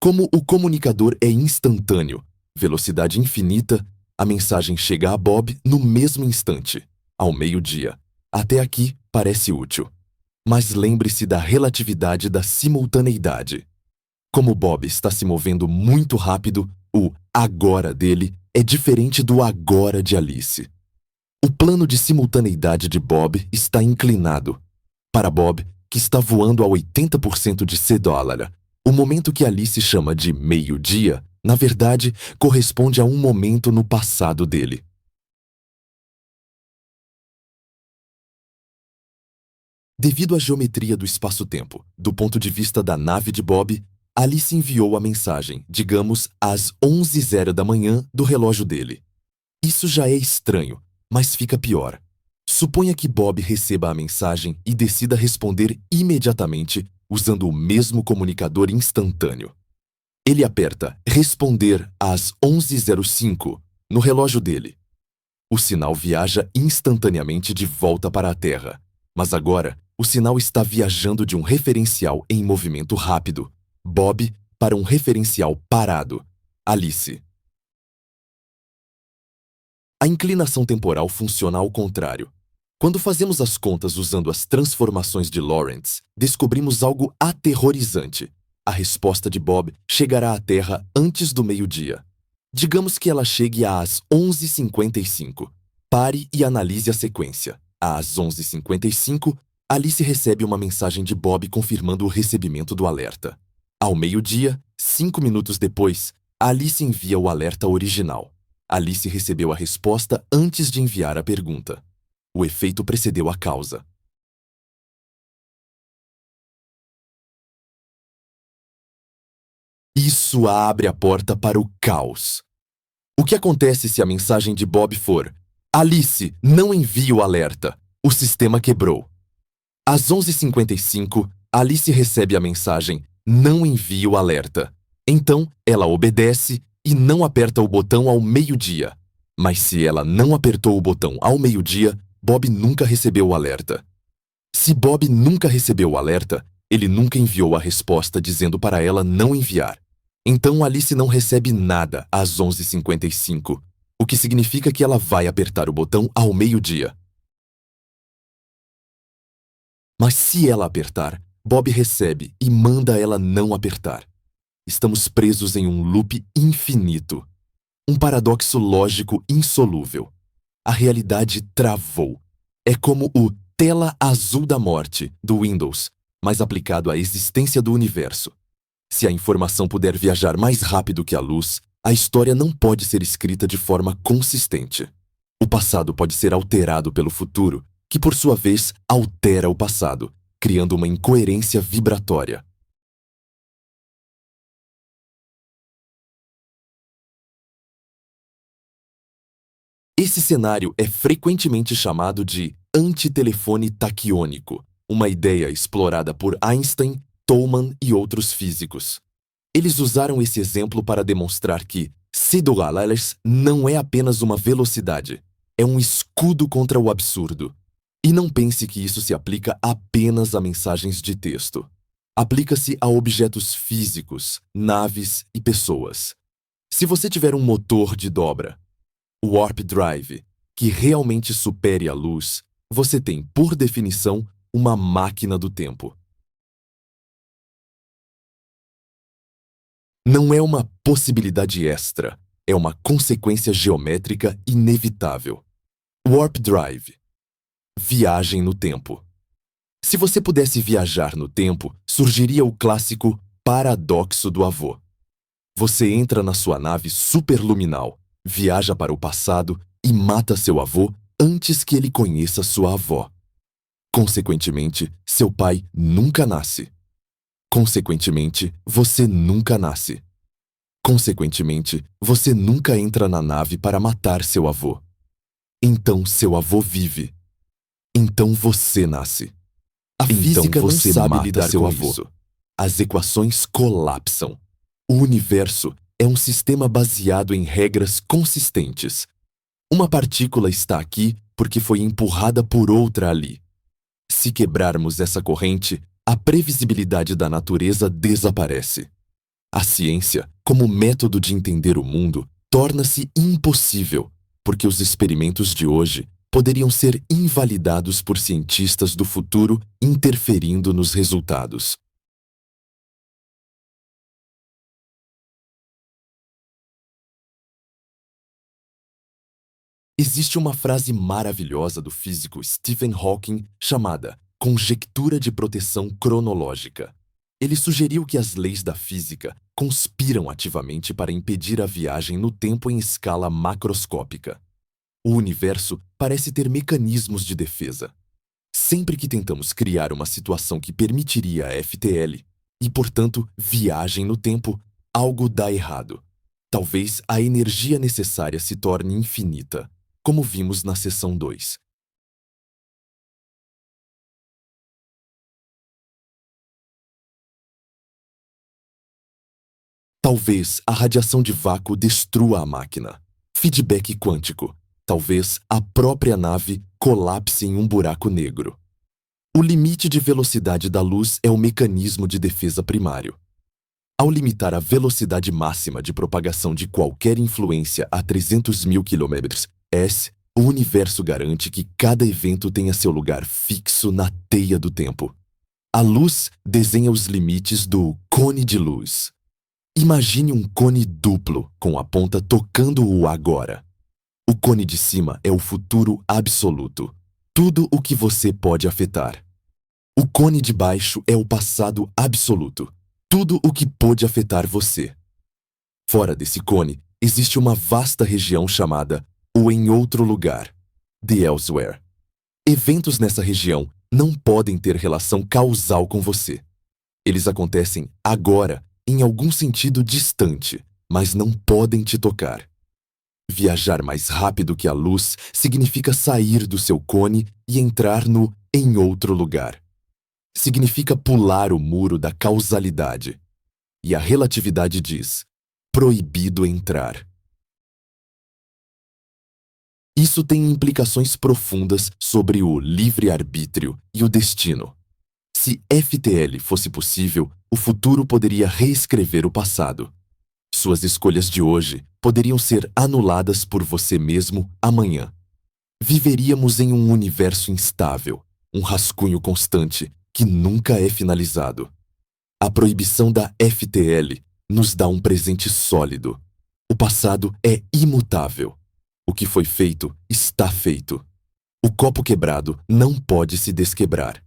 Como o comunicador é instantâneo, velocidade infinita, a mensagem chega a Bob no mesmo instante, ao meio-dia. Até aqui parece útil. Mas lembre-se da relatividade da simultaneidade. Como Bob está se movendo muito rápido, o agora dele é diferente do agora de Alice. O plano de simultaneidade de Bob está inclinado. Para Bob, que está voando a 80% de C$, o momento que Alice chama de meio-dia, na verdade, corresponde a um momento no passado dele. Devido à geometria do espaço-tempo, do ponto de vista da nave de Bob, Alice enviou a mensagem, digamos, às 11h da manhã do relógio dele. Isso já é estranho, mas fica pior. Suponha que Bob receba a mensagem e decida responder imediatamente usando o mesmo comunicador instantâneo. Ele aperta responder às 11h05 no relógio dele. O sinal viaja instantaneamente de volta para a Terra, mas agora o sinal está viajando de um referencial em movimento rápido, Bob, para um referencial parado, Alice. A inclinação temporal funciona ao contrário. Quando fazemos as contas usando as transformações de Lorentz, descobrimos algo aterrorizante. A resposta de Bob chegará à Terra antes do meio-dia. Digamos que ela chegue às 11h55. Pare e analise a sequência. Às 11h55, Alice recebe uma mensagem de Bob confirmando o recebimento do alerta. Ao meio-dia, 5 minutos depois, Alice envia o alerta original. Alice recebeu a resposta antes de enviar a pergunta. O efeito precedeu a causa. Isso abre a porta para o caos. O que acontece se a mensagem de Bob for: Alice, não envie o alerta. O sistema quebrou. Às 11h55, Alice recebe a mensagem: não envie o alerta. Então, ela obedece e não aperta o botão ao meio-dia. Mas se ela não apertou o botão ao meio-dia, Bob nunca recebeu o alerta. Se Bob nunca recebeu o alerta, ele nunca enviou a resposta dizendo para ela não enviar. Então Alice não recebe nada às 11h55, o que significa que ela vai apertar o botão ao meio-dia. Mas se ela apertar, Bob recebe e manda ela não apertar. Estamos presos em um loop infinito. Um paradoxo lógico insolúvel. A realidade travou. É como o tela azul da morte do Windows, mas aplicado à existência do universo. Se a informação puder viajar mais rápido que a luz, a história não pode ser escrita de forma consistente. O passado pode ser alterado pelo futuro, que por sua vez altera o passado, criando uma incoerência vibratória. Esse cenário é frequentemente chamado de antitelefone taquiônico, uma ideia explorada por Einstein, Tolman e outros físicos. Eles usaram esse exemplo para demonstrar que C$ não é apenas uma velocidade, é um escudo contra o absurdo. E não pense que isso se aplica apenas a mensagens de texto. Aplica-se a objetos físicos, naves e pessoas. Se você tiver um motor de dobra, o Warp Drive, que realmente supere a luz, você tem, por definição, uma máquina do tempo. Não é uma possibilidade extra, é uma consequência geométrica inevitável. Warp Drive. Viagem no tempo. Se você pudesse viajar no tempo, surgiria o clássico paradoxo do avô. Você entra na sua nave superluminal, viaja para o passado e mata seu avô antes que ele conheça sua avó. Consequentemente, seu pai nunca nasce. Consequentemente, você nunca nasce. Consequentemente, você nunca entra na nave para matar seu avô. Então seu avô vive. Então você nasce. A física não sabe lidar com isso. As equações colapsam. O universo é um sistema baseado em regras consistentes. Uma partícula está aqui porque foi empurrada por outra ali. Se quebrarmos essa corrente, a previsibilidade da natureza desaparece. A ciência, como método de entender o mundo, torna-se impossível, porque os experimentos de hoje poderiam ser invalidados por cientistas do futuro interferindo nos resultados. Existe uma frase maravilhosa do físico Stephen Hawking chamada conjectura de proteção cronológica. Ele sugeriu que as leis da física conspiram ativamente para impedir a viagem no tempo em escala macroscópica. O universo parece ter mecanismos de defesa. Sempre que tentamos criar uma situação que permitiria a FTL e, portanto, viagem no tempo, algo dá errado. Talvez a energia necessária se torne infinita, como vimos na seção 2. Talvez a radiação de vácuo destrua a máquina. Feedback quântico. Talvez a própria nave colapse em um buraco negro. O limite de velocidade da luz é o mecanismo de defesa primário. Ao limitar a velocidade máxima de propagação de qualquer influência a 300 mil km/s, o universo garante que cada evento tenha seu lugar fixo na teia do tempo. A luz desenha os limites do cone de luz. Imagine um cone duplo, com a ponta tocando o agora. O cone de cima é o futuro absoluto, tudo o que você pode afetar. O cone de baixo é o passado absoluto, tudo o que pôde afetar você. Fora desse cone, existe uma vasta região chamada o em outro lugar, the elsewhere. Eventos nessa região não podem ter relação causal com você. Eles acontecem agora, em algum sentido distante, mas não podem te tocar. Viajar mais rápido que a luz significa sair do seu cone e entrar no em outro lugar. Significa pular o muro da causalidade. E a relatividade diz: proibido entrar. Isso tem implicações profundas sobre o livre-arbítrio e o destino. Se FTL fosse possível, o futuro poderia reescrever o passado. Suas escolhas de hoje poderiam ser anuladas por você mesmo amanhã. Viveríamos em um universo instável, um rascunho constante que nunca é finalizado. A proibição da FTL nos dá um presente sólido. O passado é imutável. O que foi feito está feito. O copo quebrado não pode se desquebrar.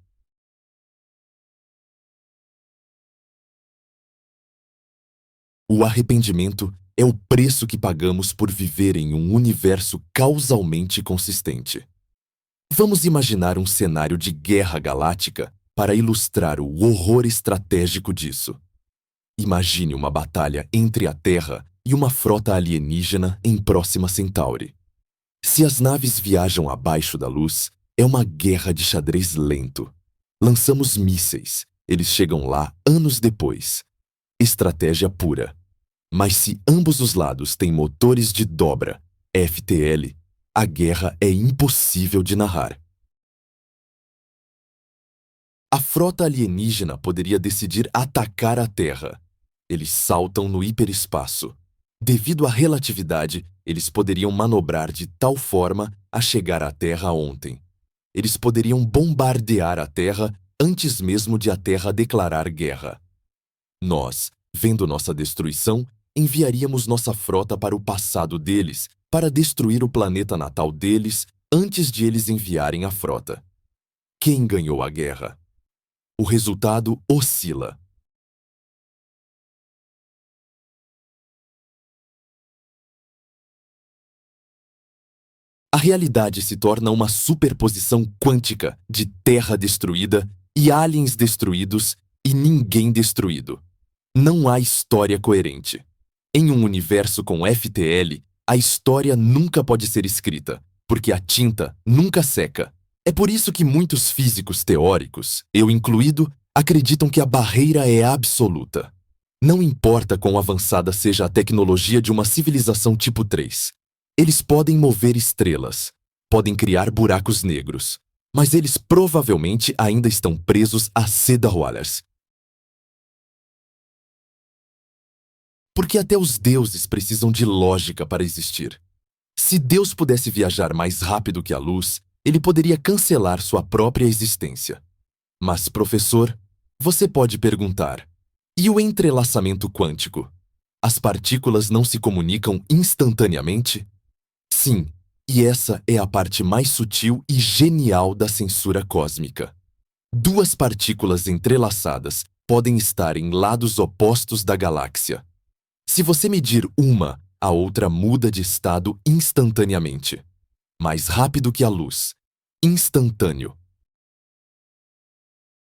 O arrependimento é o preço que pagamos por viver em um universo causalmente consistente. Vamos imaginar um cenário de guerra galáctica para ilustrar o horror estratégico disso. Imagine uma batalha entre a Terra e uma frota alienígena em Próxima Centauri. Se as naves viajam abaixo da luz, é uma guerra de xadrez lento. Lançamos mísseis, eles chegam lá anos depois. Estratégia pura. Mas se ambos os lados têm motores de dobra, FTL, a guerra é impossível de narrar. A frota alienígena poderia decidir atacar a Terra. Eles saltam no hiperespaço. Devido à relatividade, eles poderiam manobrar de tal forma a chegar à Terra ontem. Eles poderiam bombardear a Terra antes mesmo de a Terra declarar guerra. Nós, vendo nossa destruição, enviaríamos nossa frota para o passado deles para destruir o planeta natal deles antes de eles enviarem a frota. Quem ganhou a guerra? O resultado oscila. A realidade se torna uma superposição quântica de Terra destruída e aliens destruídos e ninguém destruído. Não há história coerente. Em um universo com FTL, a história nunca pode ser escrita, porque a tinta nunca seca. É por isso que muitos físicos teóricos, eu incluído, acreditam que a barreira é absoluta. Não importa quão avançada seja a tecnologia de uma civilização tipo 3. Eles podem mover estrelas, podem criar buracos negros, mas eles provavelmente ainda estão presos a Cedar Wallace. Porque até os deuses precisam de lógica para existir. Se Deus pudesse viajar mais rápido que a luz, ele poderia cancelar sua própria existência. Mas, professor, você pode perguntar: e o entrelaçamento quântico? As partículas não se comunicam instantaneamente? Sim, e essa é a parte mais sutil e genial da censura cósmica. Duas partículas entrelaçadas podem estar em lados opostos da galáxia. Se você medir uma, a outra muda de estado instantaneamente. Mais rápido que a luz. Instantâneo.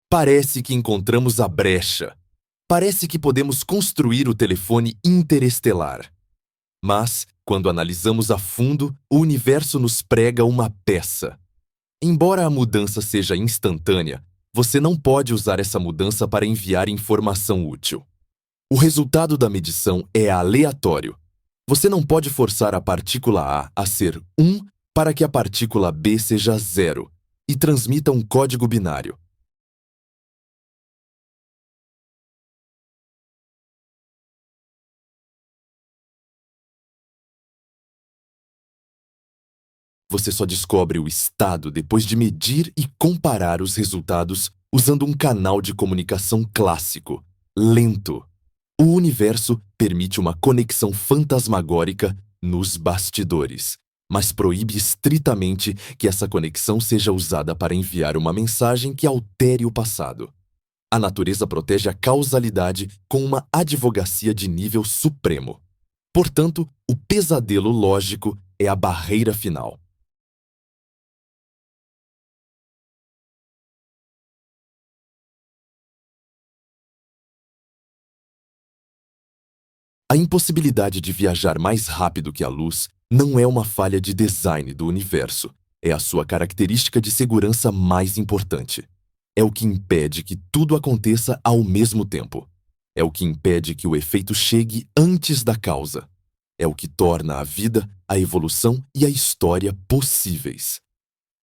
Parece que encontramos a brecha. Parece que podemos construir o telefone interestelar. Mas, quando analisamos a fundo, o universo nos prega uma peça. Embora a mudança seja instantânea, você não pode usar essa mudança para enviar informação útil. O resultado da medição é aleatório. Você não pode forçar a partícula A ser 1 para que a partícula B seja 0 e transmita um código binário. Você só descobre o estado depois de medir e comparar os resultados usando um canal de comunicação clássico, lento. O universo permite uma conexão fantasmagórica nos bastidores, mas proíbe estritamente que essa conexão seja usada para enviar uma mensagem que altere o passado. A natureza protege a causalidade com uma advocacia de nível supremo. Portanto, o pesadelo lógico é a barreira final. A impossibilidade de viajar mais rápido que a luz não é uma falha de design do universo, é a sua característica de segurança mais importante. É o que impede que tudo aconteça ao mesmo tempo. É o que impede que o efeito chegue antes da causa. É o que torna a vida, a evolução e a história possíveis.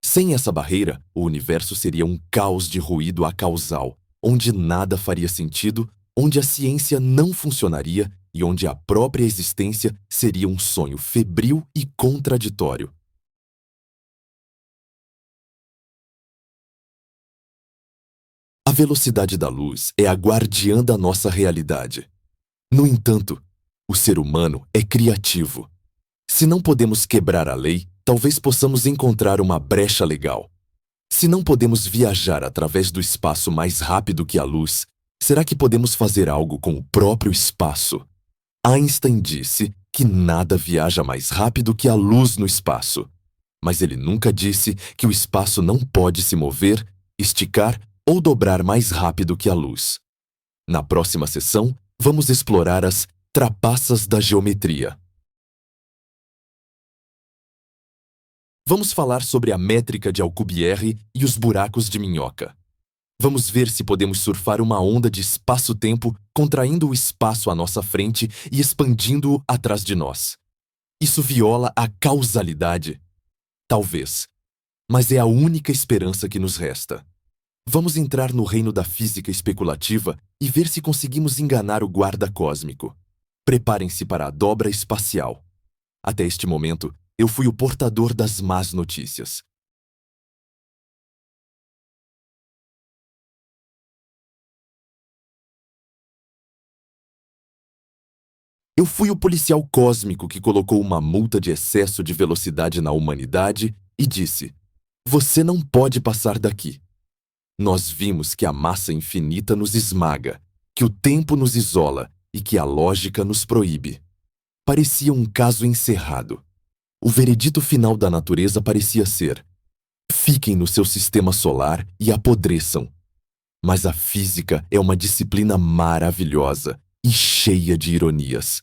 Sem essa barreira, o universo seria um caos de ruído acausal, onde nada faria sentido, onde a ciência não funcionaria e onde a própria existência seria um sonho febril e contraditório. A velocidade da luz é a guardiã da nossa realidade. No entanto, o ser humano é criativo. Se não podemos quebrar a lei, talvez possamos encontrar uma brecha legal. Se não podemos viajar através do espaço mais rápido que a luz, será que podemos fazer algo com o próprio espaço? Einstein disse que nada viaja mais rápido que a luz no espaço. Mas ele nunca disse que o espaço não pode se mover, esticar ou dobrar mais rápido que a luz. Na próxima sessão, vamos explorar as trapaças da geometria. Vamos falar sobre a métrica de Alcubierre e os buracos de minhoca. Vamos ver se podemos surfar uma onda de espaço-tempo contraindo o espaço à nossa frente e expandindo-o atrás de nós. Isso viola a causalidade? Talvez. Mas é a única esperança que nos resta. Vamos entrar no reino da física especulativa e ver se conseguimos enganar o guarda cósmico. Preparem-se para a dobra espacial. Até este momento, eu fui o portador das más notícias. Eu fui o policial cósmico que colocou uma multa de excesso de velocidade na humanidade e disse: "Você não pode passar daqui." Nós vimos que a massa infinita nos esmaga, que o tempo nos isola e que a lógica nos proíbe. Parecia um caso encerrado. O veredito final da natureza parecia ser: fiquem no seu sistema solar e apodreçam. Mas a física é uma disciplina maravilhosa e cheia de ironias.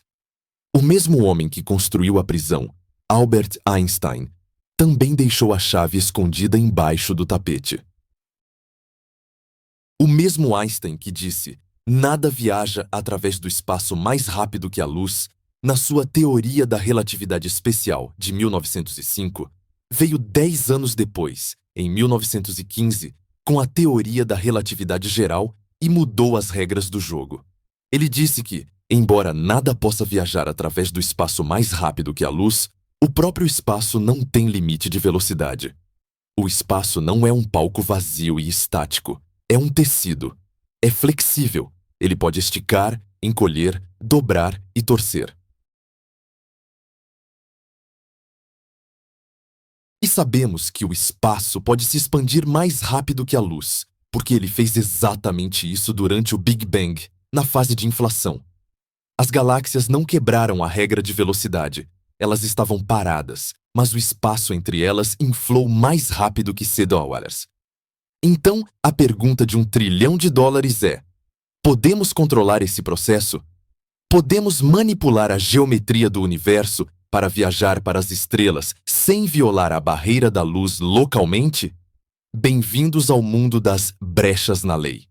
O mesmo homem que construiu a prisão, Albert Einstein, também deixou a chave escondida embaixo do tapete. O mesmo Einstein que disse: "Nada viaja através do espaço mais rápido que a luz", na sua Teoria da Relatividade Especial, de 1905, veio 10 anos depois, em 1915, com a Teoria da Relatividade Geral e mudou as regras do jogo. Ele disse que, embora nada possa viajar através do espaço mais rápido que a luz, o próprio espaço não tem limite de velocidade. O espaço não é um palco vazio e estático. É um tecido. É flexível. Ele pode esticar, encolher, dobrar e torcer. E sabemos que o espaço pode se expandir mais rápido que a luz, porque ele fez exatamente isso durante o Big Bang, na fase de inflação. As galáxias não quebraram a regra de velocidade. Elas estavam paradas, mas o espaço entre elas inflou mais rápido que Cedar-Wallace. Então, a pergunta de $1 trilhão é: podemos controlar esse processo? Podemos manipular a geometria do universo para viajar para as estrelas sem violar a barreira da luz localmente? Bem-vindos ao mundo das brechas na lei.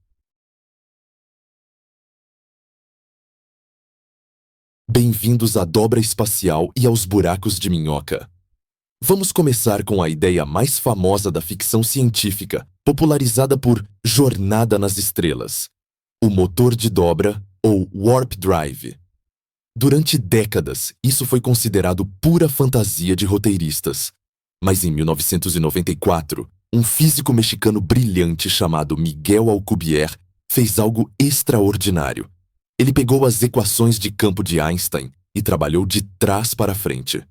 Bem-vindos à dobra espacial e aos buracos de minhoca. Vamos começar com a ideia mais famosa da ficção científica, popularizada por Jornada nas Estrelas: o motor de dobra ou Warp Drive. Durante décadas, isso foi considerado pura fantasia de roteiristas. Mas em 1994, um físico mexicano brilhante chamado Miguel Alcubierre fez algo extraordinário. Ele pegou as equações de campo de Einstein e trabalhou de trás para frente.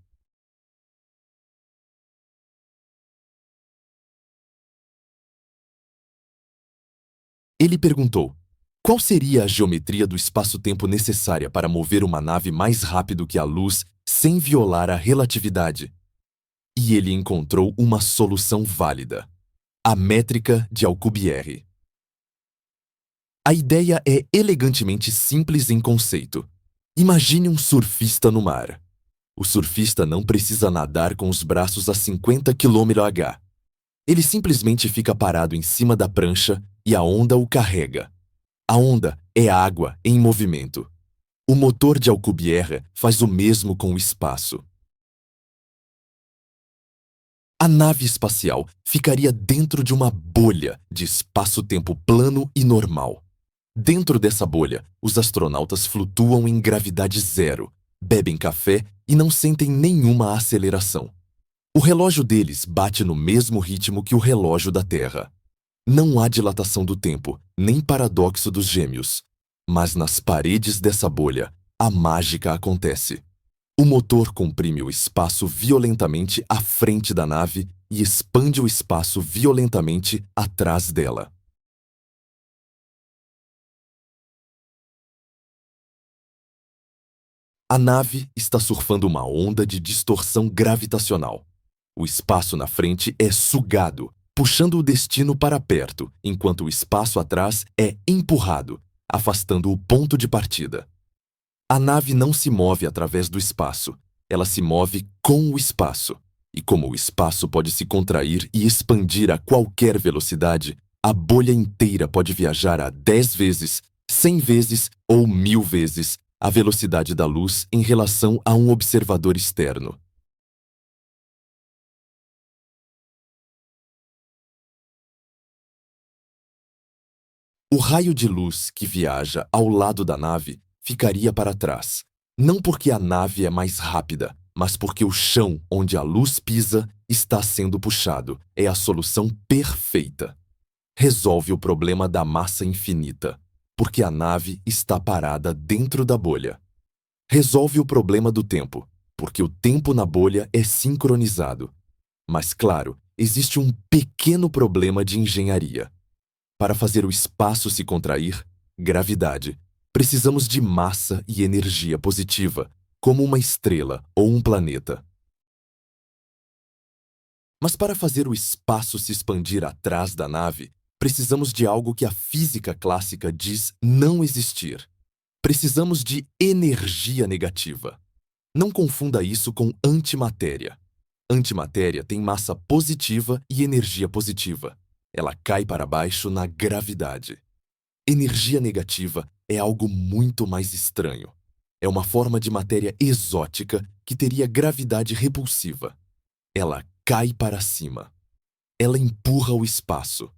Ele perguntou: qual seria a geometria do espaço-tempo necessária para mover uma nave mais rápido que a luz sem violar a relatividade? E ele encontrou uma solução válida: a métrica de Alcubierre. A ideia é elegantemente simples em conceito. Imagine um surfista no mar. O surfista não precisa nadar com os braços a 50 km/h. Ele simplesmente fica parado em cima da prancha e a onda o carrega. A onda é água em movimento. O motor de Alcubierre faz o mesmo com o espaço. A nave espacial ficaria dentro de uma bolha de espaço-tempo plano e normal. Dentro dessa bolha, os astronautas flutuam em gravidade zero, bebem café e não sentem nenhuma aceleração. O relógio deles bate no mesmo ritmo que o relógio da Terra. Não há dilatação do tempo, nem paradoxo dos gêmeos. Mas nas paredes dessa bolha, a mágica acontece. O motor comprime o espaço violentamente à frente da nave e expande o espaço violentamente atrás dela. A nave está surfando uma onda de distorção gravitacional. O espaço na frente é sugado, puxando o destino para perto, enquanto o espaço atrás é empurrado, afastando o ponto de partida. A nave não se move através do espaço, ela se move com o espaço. E como o espaço pode se contrair e expandir a qualquer velocidade, a bolha inteira pode viajar a 10 vezes, 100 vezes ou 1000 vezes a velocidade da luz em relação a um observador externo. O raio de luz que viaja ao lado da nave ficaria para trás, não porque a nave é mais rápida, mas porque o chão onde a luz pisa está sendo puxado. É a solução perfeita. Resolve o problema da massa infinita, porque a nave está parada dentro da bolha. Resolve o problema do tempo, porque o tempo na bolha é sincronizado. Mas, claro, existe um pequeno problema de engenharia. Para fazer o espaço se contrair, gravidade, precisamos de massa e energia positiva, como uma estrela ou um planeta. Mas para fazer o espaço se expandir atrás da nave, precisamos de algo que a física clássica diz não existir. Precisamos de energia negativa. Não confunda isso com antimatéria. Antimatéria tem massa positiva e energia positiva. Ela cai para baixo na gravidade. Energia negativa é algo muito mais estranho. É uma forma de matéria exótica que teria gravidade repulsiva. Ela cai para cima. Ela empurra o espaço.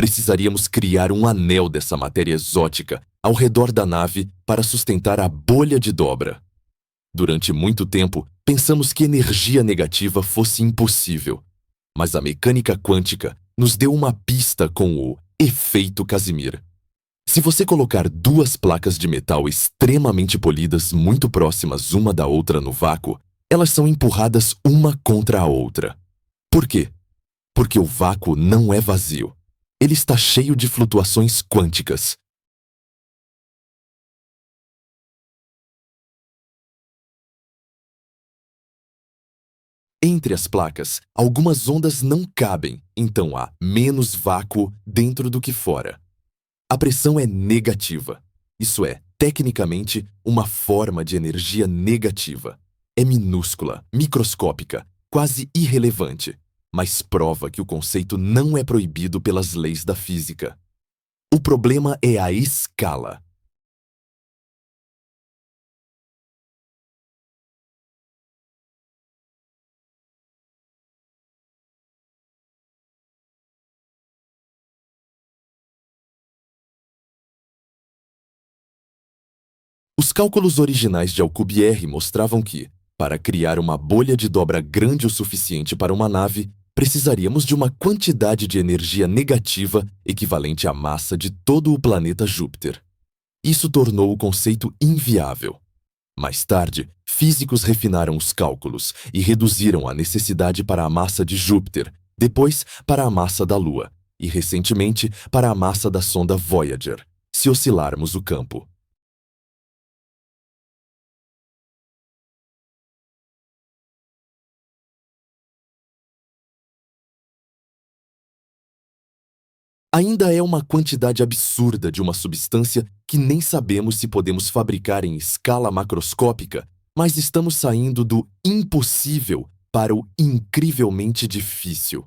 precisaríamos criar um anel dessa matéria exótica ao redor da nave para sustentar a bolha de dobra. Durante muito tempo, pensamos que energia negativa fosse impossível, mas a mecânica quântica nos deu uma pista com o efeito Casimir. Se você colocar duas placas de metal extremamente polidas muito próximas uma da outra no vácuo, elas são empurradas uma contra a outra. Por quê? Porque o vácuo não é vazio. Ele está cheio de flutuações quânticas. Entre as placas, algumas ondas não cabem, então há menos vácuo dentro do que fora. A pressão é negativa. Isso é, tecnicamente, uma forma de energia negativa. É minúscula, microscópica, quase irrelevante, mas prova que o conceito não é proibido pelas leis da física. O problema é a escala. Os cálculos originais de Alcubierre mostravam que, para criar uma bolha de dobra grande o suficiente para uma nave, precisaríamos de uma quantidade de energia negativa equivalente à massa de todo o planeta Júpiter. Isso tornou o conceito inviável. Mais tarde, físicos refinaram os cálculos e reduziram a necessidade para a massa de Júpiter, depois para a massa da Lua e, recentemente, para a massa da sonda Voyager, se oscilarmos o campo. Ainda é uma quantidade absurda de uma substância que nem sabemos se podemos fabricar em escala macroscópica, mas estamos saindo do impossível para o incrivelmente difícil.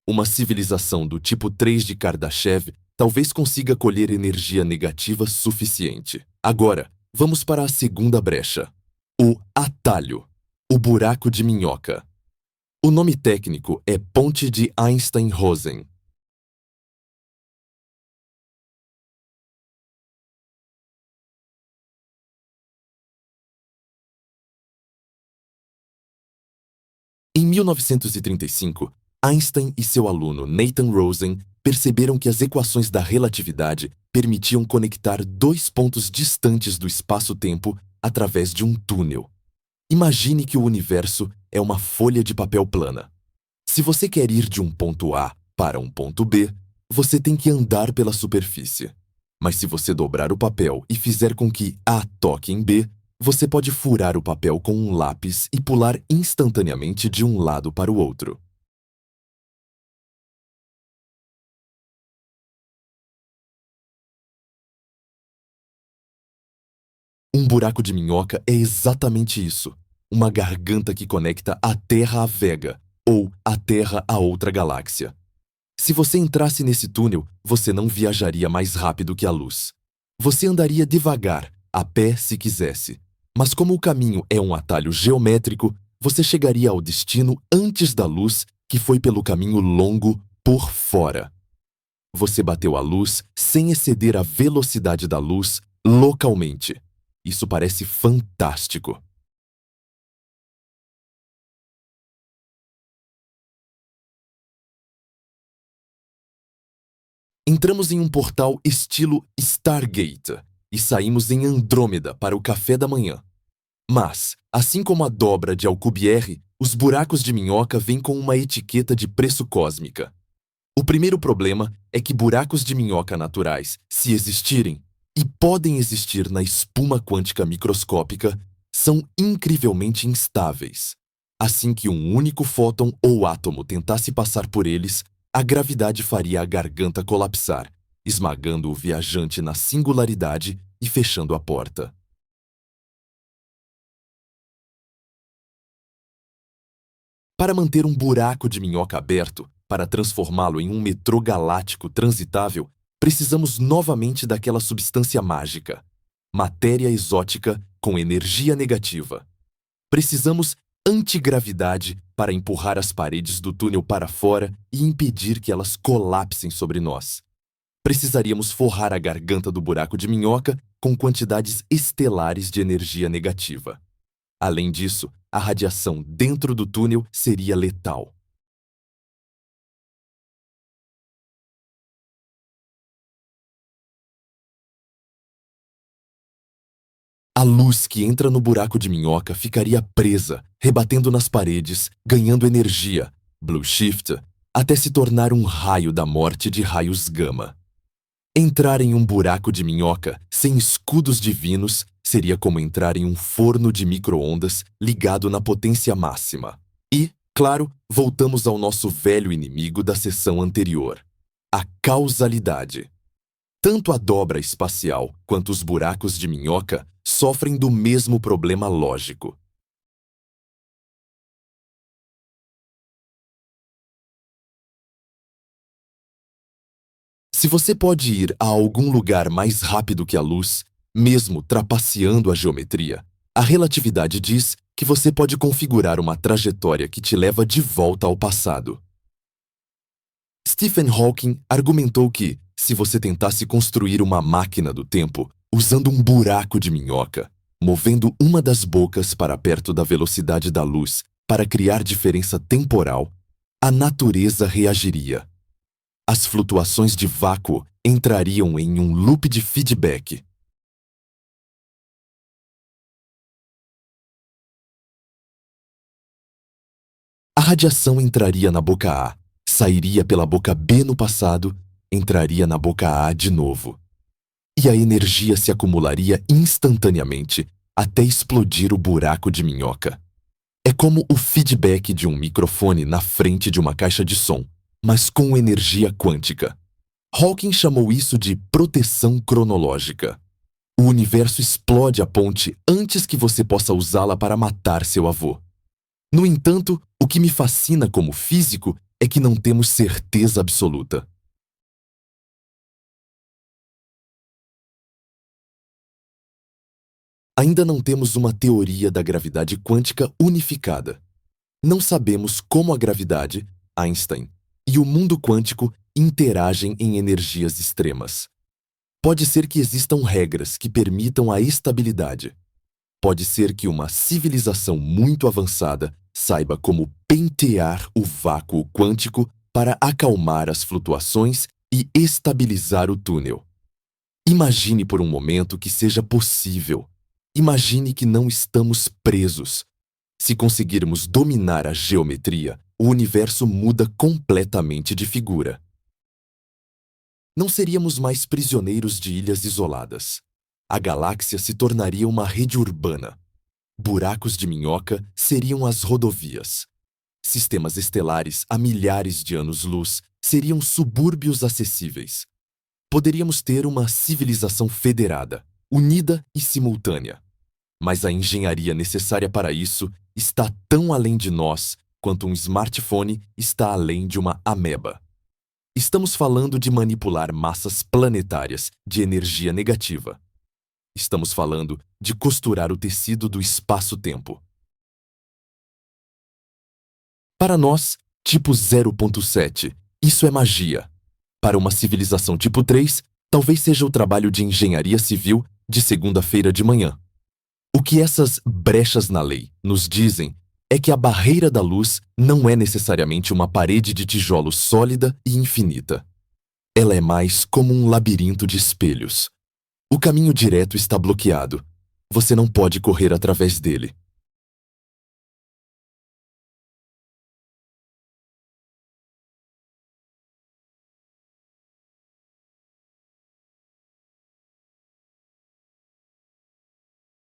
Uma civilização do tipo 3 de Kardashev talvez consiga colher energia negativa suficiente. Agora, vamos para a segunda brecha. O atalho. O buraco de minhoca. O nome técnico é Ponte de Einstein-Rosen. Em 1935, Einstein e seu aluno Nathan Rosen perceberam que as equações da relatividade permitiam conectar dois pontos distantes do espaço-tempo através de um túnel. Imagine que o universo é uma folha de papel plana. Se você quer ir de um ponto A para um ponto B, você tem que andar pela superfície. Mas se você dobrar o papel e fizer com que A toque em B, você pode furar o papel com um lápis e pular instantaneamente de um lado para o outro. Um buraco de minhoca é exatamente isso. Uma garganta que conecta a Terra à Vega, ou a Terra a outra galáxia. Se você entrasse nesse túnel, você não viajaria mais rápido que a luz. Você andaria devagar, a pé se quisesse. Mas como o caminho é um atalho geométrico, você chegaria ao destino antes da luz, que foi pelo caminho longo por fora. Você bateu a luz sem exceder a velocidade da luz localmente. Isso parece fantástico. Entramos em um portal estilo Stargate e saímos em Andrômeda para o café da manhã. Mas, assim como a dobra de Alcubierre, os buracos de minhoca vêm com uma etiqueta de preço cósmica. O primeiro problema é que buracos de minhoca naturais, se existirem, e podem existir na espuma quântica microscópica, são incrivelmente instáveis. Assim que um único fóton ou átomo tentasse passar por eles, a gravidade faria a garganta colapsar, esmagando o viajante na singularidade e fechando a porta. Para manter um buraco de minhoca aberto, para transformá-lo em um metrô galáctico transitável, precisamos novamente daquela substância mágica, matéria exótica com energia negativa. Precisamos antigravidade para empurrar as paredes do túnel para fora e impedir que elas colapsem sobre nós. precisaríamos forrar a garganta do buraco de minhoca com quantidades estelares de energia negativa. Além disso, a radiação dentro do túnel seria letal. A luz que entra no buraco de minhoca ficaria presa, rebatendo nas paredes, ganhando energia, blue shift, até se tornar um raio da morte de raios gama. Entrar em um buraco de minhoca sem escudos divinos seria como entrar em um forno de micro-ondas ligado na potência máxima. E, claro, voltamos ao nosso velho inimigo da sessão anterior: a causalidade. Tanto a dobra espacial quanto os buracos de minhoca sofrem do mesmo problema lógico. Se você pode ir a algum lugar mais rápido que a luz, mesmo trapaceando a geometria, a relatividade diz que você pode configurar uma trajetória que te leva de volta ao passado. Stephen Hawking argumentou que, se você tentasse construir uma máquina do tempo usando um buraco de minhoca, movendo uma das bocas para perto da velocidade da luz para criar diferença temporal, a natureza reagiria. As flutuações de vácuo entrariam em um loop de feedback. A radiação entraria na boca A, sairia pela boca B no passado, entraria na boca A de novo. E a energia se acumularia instantaneamente até explodir o buraco de minhoca. É como o feedback de um microfone na frente de uma caixa de som, mas com energia quântica. Hawking chamou isso de proteção cronológica. O universo explode a ponte antes que você possa usá-la para matar seu avô. No entanto, o que me fascina como físico é que não temos certeza absoluta. Ainda não temos uma teoria da gravidade quântica unificada. Não sabemos como a gravidade, Einstein, e o mundo quântico interagem em energias extremas. Pode ser que existam regras que permitam a estabilidade. Pode ser que uma civilização muito avançada saiba como pentear o vácuo quântico para acalmar as flutuações e estabilizar o túnel. Imagine por um momento que seja possível. Imagine que não estamos presos. Se conseguirmos dominar a geometria, o universo muda completamente de figura. Não seríamos mais prisioneiros de ilhas isoladas. A galáxia se tornaria uma rede urbana. Buracos de minhoca seriam as rodovias. Sistemas estelares a milhares de anos-luz seriam subúrbios acessíveis. Poderíamos ter uma civilização federada, unida e simultânea. Mas a engenharia necessária para isso está tão além de nós quanto um smartphone está além de uma ameba. Estamos falando de manipular massas planetárias de energia negativa. Estamos falando de costurar o tecido do espaço-tempo. Para nós, tipo 0.7, isso é magia. Para uma civilização tipo 3, talvez seja o trabalho de engenharia civil de segunda-feira de manhã. O que essas brechas na lei nos dizem é que a barreira da luz não é necessariamente uma parede de tijolo sólida e infinita. Ela é mais como um labirinto de espelhos. O caminho direto está bloqueado. Você não pode correr através dele.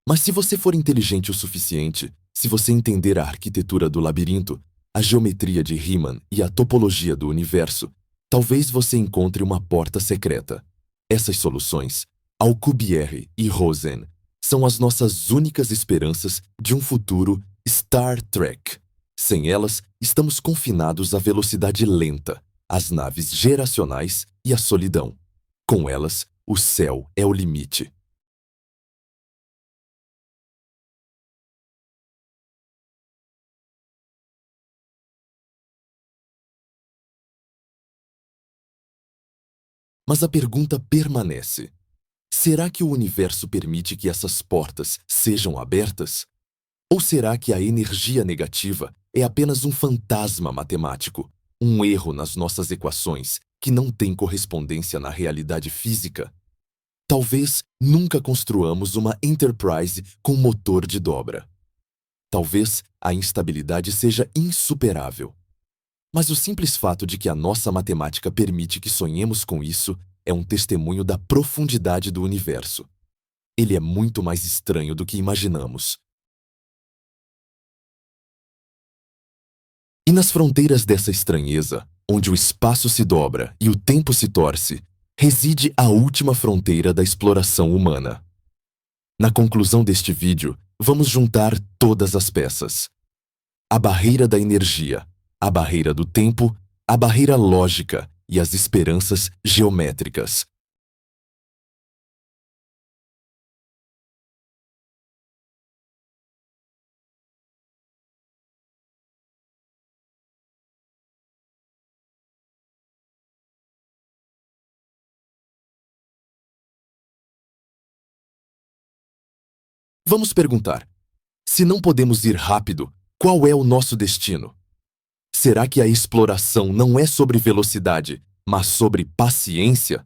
Mas se você for inteligente o suficiente, se você entender a arquitetura do labirinto, a geometria de Riemann e a topologia do universo, talvez você encontre uma porta secreta. Essas soluções, Alcubierre e Rosen, são as nossas únicas esperanças de um futuro Star Trek. Sem elas, estamos confinados à velocidade lenta, às naves geracionais e à solidão. Com elas, o céu é o limite. Mas a pergunta permanece: será que o universo permite que essas portas sejam abertas? Ou será que a energia negativa é apenas um fantasma matemático, um erro nas nossas equações que não tem correspondência na realidade física? Talvez nunca construamos uma Enterprise com motor de dobra. Talvez a instabilidade seja insuperável. Mas o simples fato de que a nossa matemática permite que sonhemos com isso é um testemunho da profundidade do universo. Ele é muito mais estranho do que imaginamos. E nas fronteiras dessa estranheza, onde o espaço se dobra e o tempo se torce, reside a última fronteira da exploração humana. Na conclusão deste vídeo, vamos juntar todas as peças. A barreira da energia, a barreira do tempo, a barreira lógica e as esperanças geométricas. Vamos perguntar: se não podemos ir rápido, qual é o nosso destino? Será que a exploração não é sobre velocidade, mas sobre paciência?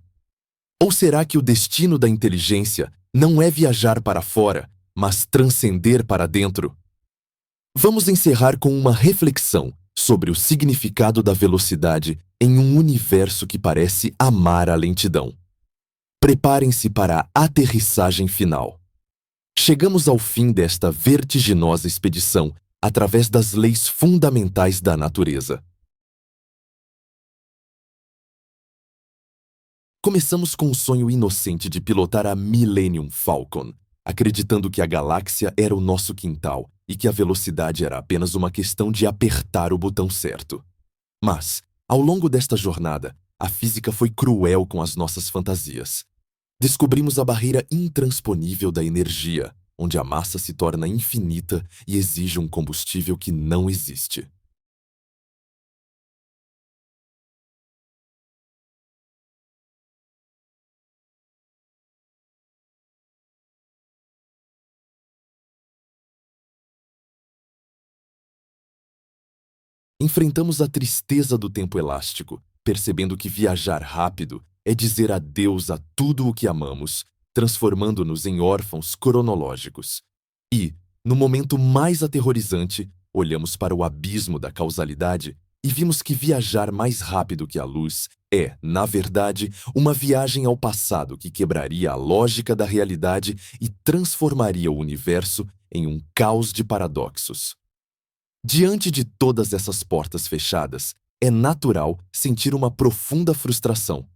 Ou será que o destino da inteligência não é viajar para fora, mas transcender para dentro? Vamos encerrar com uma reflexão sobre o significado da velocidade em um universo que parece amar a lentidão. Preparem-se para a aterrissagem final. Chegamos ao fim desta vertiginosa expedição através das leis fundamentais da natureza. Começamos com o sonho inocente de pilotar a Millennium Falcon, acreditando que a galáxia era o nosso quintal e que a velocidade era apenas uma questão de apertar o botão certo. Mas, ao longo desta jornada, a física foi cruel com as nossas fantasias. Descobrimos a barreira intransponível da energia, onde a massa se torna infinita e exige um combustível que não existe. Enfrentamos a tristeza do tempo elástico, percebendo que viajar rápido é dizer adeus a tudo o que amamos, transformando-nos em órfãos cronológicos. E, no momento mais aterrorizante, olhamos para o abismo da causalidade e vimos que viajar mais rápido que a luz é, na verdade, uma viagem ao passado que quebraria a lógica da realidade e transformaria o universo em um caos de paradoxos. Diante de todas essas portas fechadas, é natural sentir uma profunda frustração.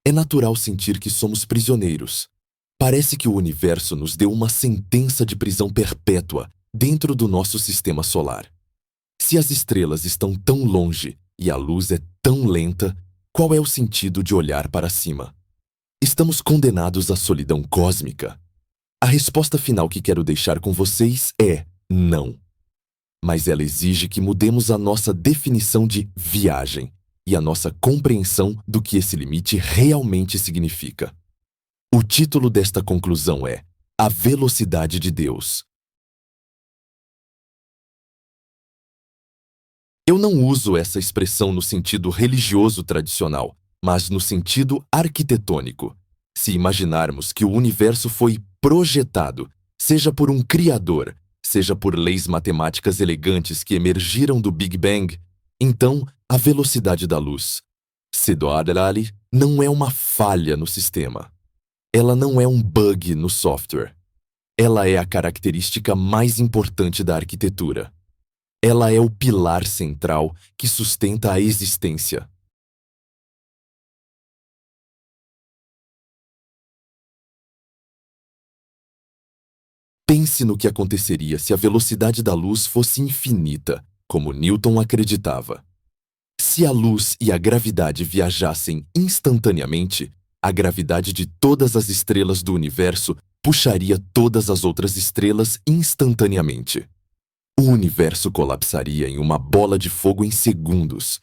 É natural sentir que somos prisioneiros. Parece que o universo nos deu uma sentença de prisão perpétua dentro do nosso sistema solar. Se as estrelas estão tão longe e a luz é tão lenta, qual é o sentido de olhar para cima? Estamos condenados à solidão cósmica? A resposta final que quero deixar com vocês é não. Mas ela exige que mudemos a nossa definição de viagem e a nossa compreensão do que esse limite realmente significa. O título desta conclusão é A Velocidade de Deus. Eu não uso essa expressão no sentido religioso tradicional, mas no sentido arquitetônico. Se imaginarmos que o universo foi projetado, seja por um criador, seja por leis matemáticas elegantes que emergiram do Big Bang, então a velocidade da luz, Siddhartha, não é uma falha no sistema. Ela não é um bug no software. Ela é a característica mais importante da arquitetura. Ela é o pilar central que sustenta a existência. Pense no que aconteceria se a velocidade da luz fosse infinita, como Newton acreditava. Se a luz e a gravidade viajassem instantaneamente, a gravidade de todas as estrelas do universo puxaria todas as outras estrelas instantaneamente. O universo colapsaria em uma bola de fogo em segundos.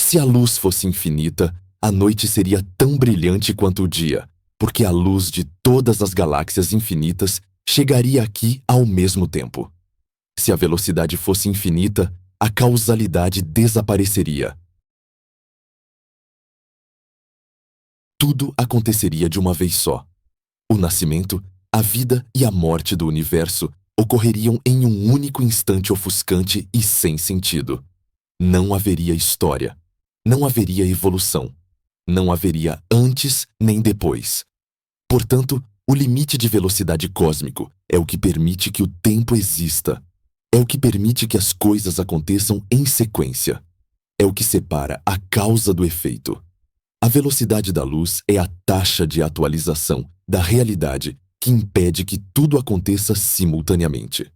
Se a luz fosse infinita, a noite seria tão brilhante quanto o dia, porque a luz de todas as galáxias infinitas chegaria aqui ao mesmo tempo. Se a velocidade fosse infinita, a causalidade desapareceria. Tudo aconteceria de uma vez só. O nascimento, a vida e a morte do universo ocorreriam em um único instante ofuscante e sem sentido. Não haveria história. Não haveria evolução. Não haveria antes nem depois. Portanto, o limite de velocidade cósmico é o que permite que o tempo exista. É o que permite que as coisas aconteçam em sequência. É o que separa a causa do efeito. A velocidade da luz é a taxa de atualização da realidade que impede que tudo aconteça simultaneamente.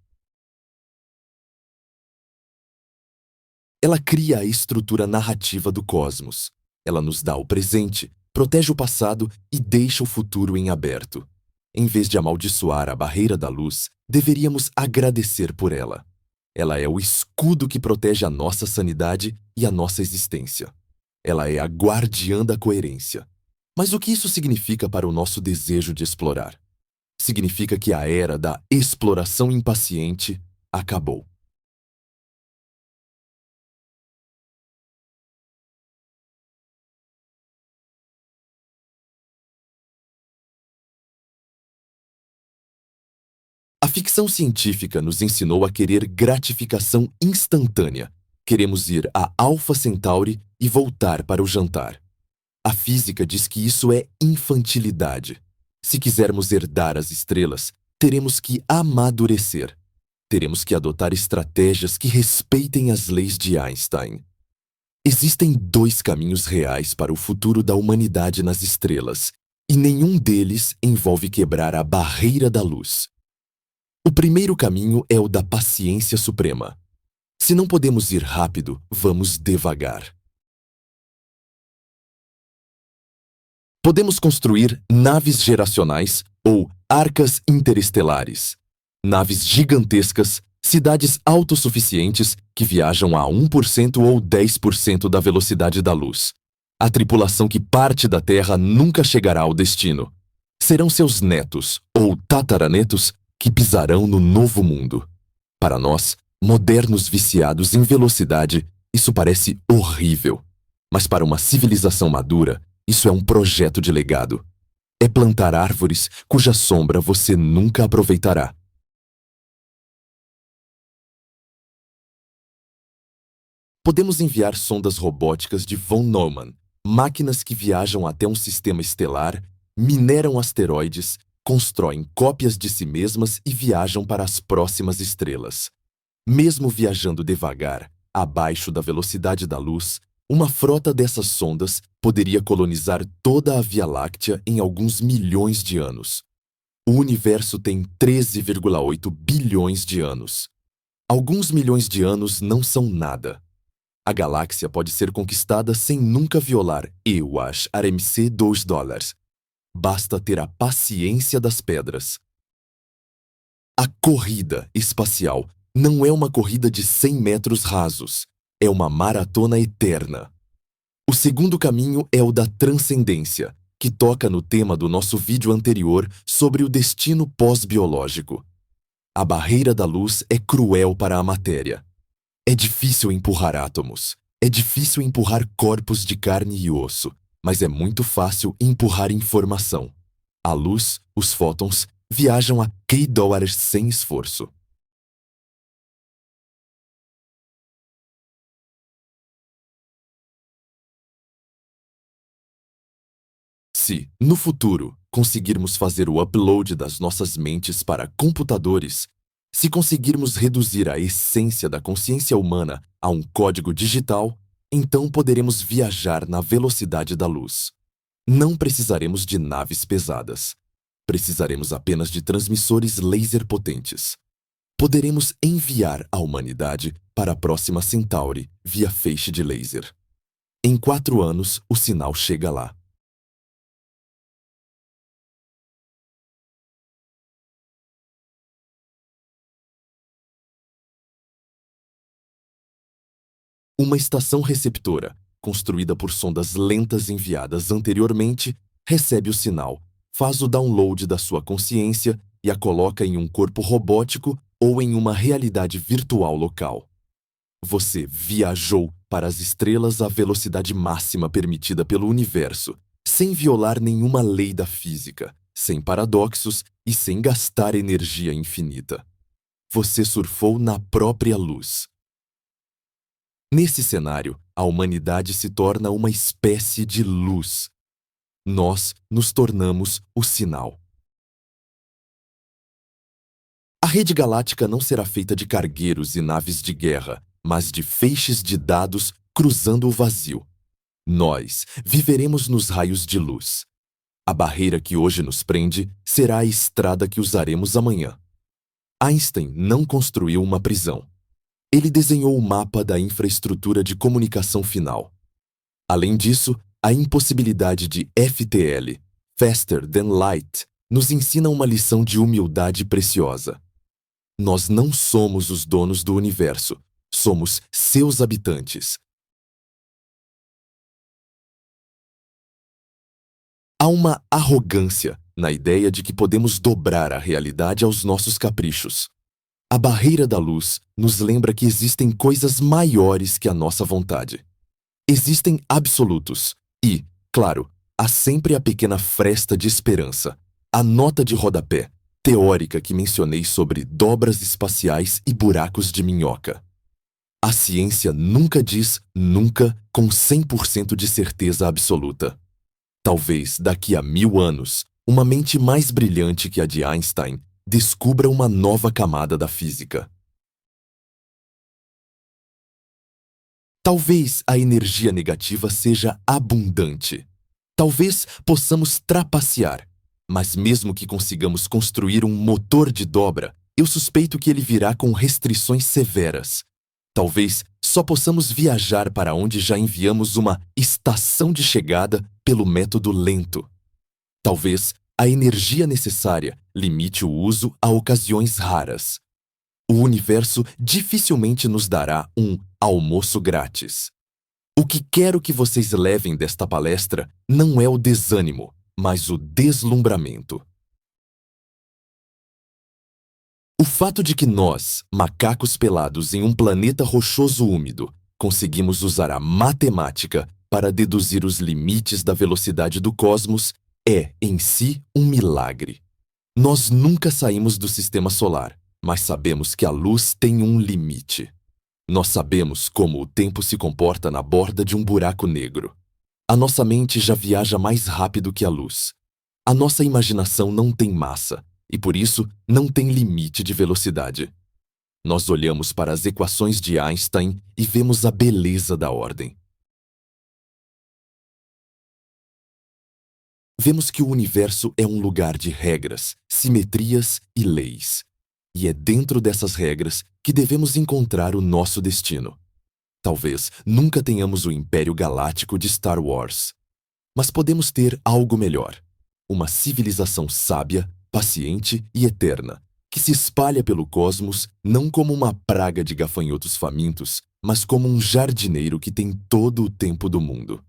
Ela cria a estrutura narrativa do cosmos. Ela nos dá o presente, protege o passado e deixa o futuro em aberto. Em vez de amaldiçoar a barreira da luz, deveríamos agradecer por ela. Ela é o escudo que protege a nossa sanidade e a nossa existência. Ela é a guardiã da coerência. Mas o que isso significa para o nosso desejo de explorar? Significa que a era da exploração impaciente acabou. A ficção científica nos ensinou a querer gratificação instantânea. Queremos ir a Alpha Centauri e voltar para o jantar. A física diz que isso é infantilidade. Se quisermos herdar as estrelas, teremos que amadurecer. Teremos que adotar estratégias que respeitem as leis de Einstein. Existem dois caminhos reais para o futuro da humanidade nas estrelas, e nenhum deles envolve quebrar a barreira da luz. O primeiro caminho é o da paciência suprema. Se não podemos ir rápido, vamos devagar. Podemos construir naves geracionais ou arcas interestelares. Naves gigantescas, cidades autossuficientes que viajam a 1% ou 10% da velocidade da luz. A tripulação que parte da Terra nunca chegará ao destino. Serão seus netos ou tataranetos que pisarão no novo mundo. Para nós, modernos viciados em velocidade, isso parece horrível. Mas para uma civilização madura, isso é um projeto de legado. É plantar árvores cuja sombra você nunca aproveitará. Podemos enviar sondas robóticas de von Neumann, máquinas que viajam até um sistema estelar, mineram asteroides, constroem cópias de si mesmas e viajam para as próximas estrelas. Mesmo viajando devagar, abaixo da velocidade da luz, uma frota dessas sondas poderia colonizar toda a Via Láctea em alguns milhões de anos. O universo tem 13,8 bilhões de anos. Alguns milhões de anos não são nada. A galáxia pode ser conquistada sem nunca violar EWASH RMC $2. Basta ter a paciência das pedras. A corrida espacial não é uma corrida de 100 metros rasos. É uma maratona eterna. O segundo caminho é o da transcendência, que toca no tema do nosso vídeo anterior sobre o destino pós-biológico. A barreira da luz é cruel para a matéria. É difícil empurrar átomos. É difícil empurrar corpos de carne e osso, mas é muito fácil empurrar informação. A luz, os fótons, viajam a $k sem esforço. Se, no futuro, conseguirmos fazer o upload das nossas mentes para computadores, se conseguirmos reduzir a essência da consciência humana a um código digital, então poderemos viajar na velocidade da luz. Não precisaremos de naves pesadas. Precisaremos apenas de transmissores laser potentes. Poderemos enviar a humanidade para a próxima Centauri via feixe de laser. Em 4 anos, o sinal chega lá. Uma estação receptora, construída por sondas lentas enviadas anteriormente, recebe o sinal, faz o download da sua consciência e a coloca em um corpo robótico ou em uma realidade virtual local. Você viajou para as estrelas à velocidade máxima permitida pelo universo, sem violar nenhuma lei da física, sem paradoxos e sem gastar energia infinita. Você surfou na própria luz. Nesse cenário, a humanidade se torna uma espécie de luz. Nós nos tornamos o sinal. A rede galáctica não será feita de cargueiros e naves de guerra, mas de feixes de dados cruzando o vazio. Nós viveremos nos raios de luz. A barreira que hoje nos prende será a estrada que usaremos amanhã. Einstein não construiu uma prisão. Ele desenhou o mapa da infraestrutura de comunicação final. Além disso, a impossibilidade de FTL, Faster Than Light, nos ensina uma lição de humildade preciosa. Nós não somos os donos do universo, somos seus habitantes. Há uma arrogância na ideia de que podemos dobrar a realidade aos nossos caprichos. A barreira da luz nos lembra que existem coisas maiores que a nossa vontade. Existem absolutos e, claro, há sempre a pequena fresta de esperança, a nota de rodapé teórica que mencionei sobre dobras espaciais e buracos de minhoca. A ciência nunca diz nunca com 100% de certeza absoluta. Talvez daqui a 1000 anos, uma mente mais brilhante que a de Einstein descubra uma nova camada da física. Talvez a energia negativa seja abundante. Talvez possamos trapacear, mas mesmo que consigamos construir um motor de dobra, eu suspeito que ele virá com restrições severas. Talvez só possamos viajar para onde já enviamos uma estação de chegada pelo método lento. Talvez a energia necessária limite o uso a ocasiões raras. O universo dificilmente nos dará um almoço grátis. O que quero que vocês levem desta palestra não é o desânimo, mas o deslumbramento. O fato de que nós, macacos pelados em um planeta rochoso úmido, conseguimos usar a matemática para deduzir os limites da velocidade do cosmos é, em si, um milagre. Nós nunca saímos do sistema solar, mas sabemos que a luz tem um limite. Nós sabemos como o tempo se comporta na borda de um buraco negro. A nossa mente já viaja mais rápido que a luz. A nossa imaginação não tem massa e, por isso, não tem limite de velocidade. Nós olhamos para as equações de Einstein e vemos a beleza da ordem. Vemos que o universo é um lugar de regras, simetrias e leis. E é dentro dessas regras que devemos encontrar o nosso destino. Talvez nunca tenhamos o Império Galáctico de Star Wars. Mas podemos ter algo melhor. Uma civilização sábia, paciente e eterna, que se espalha pelo cosmos não como uma praga de gafanhotos famintos, mas como um jardineiro que tem todo o tempo do mundo.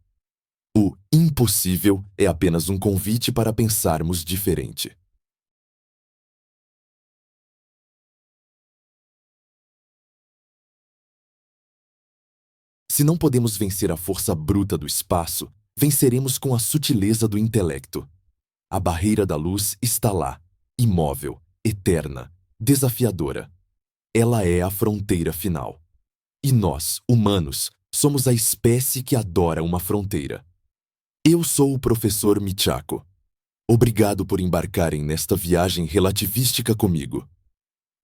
O impossível é apenas um convite para pensarmos diferente. Se não podemos vencer a força bruta do espaço, venceremos com a sutileza do intelecto. A barreira da luz está lá, imóvel, eterna, desafiadora. Ela é a fronteira final. E nós, humanos, somos a espécie que adora uma fronteira. Eu sou o professor Michako. Obrigado por embarcarem nesta viagem relativística comigo.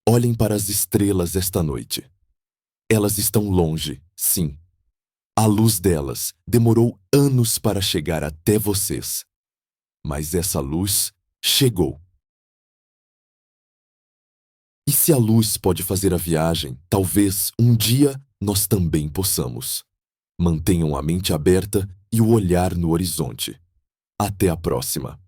Olhem para as estrelas esta noite. Elas estão longe, sim. A luz delas demorou anos para chegar até vocês. Mas essa luz chegou. E se a luz pode fazer a viagem, talvez um dia nós também possamos. Mantenham a mente aberta e o olhar no horizonte. Até a próxima.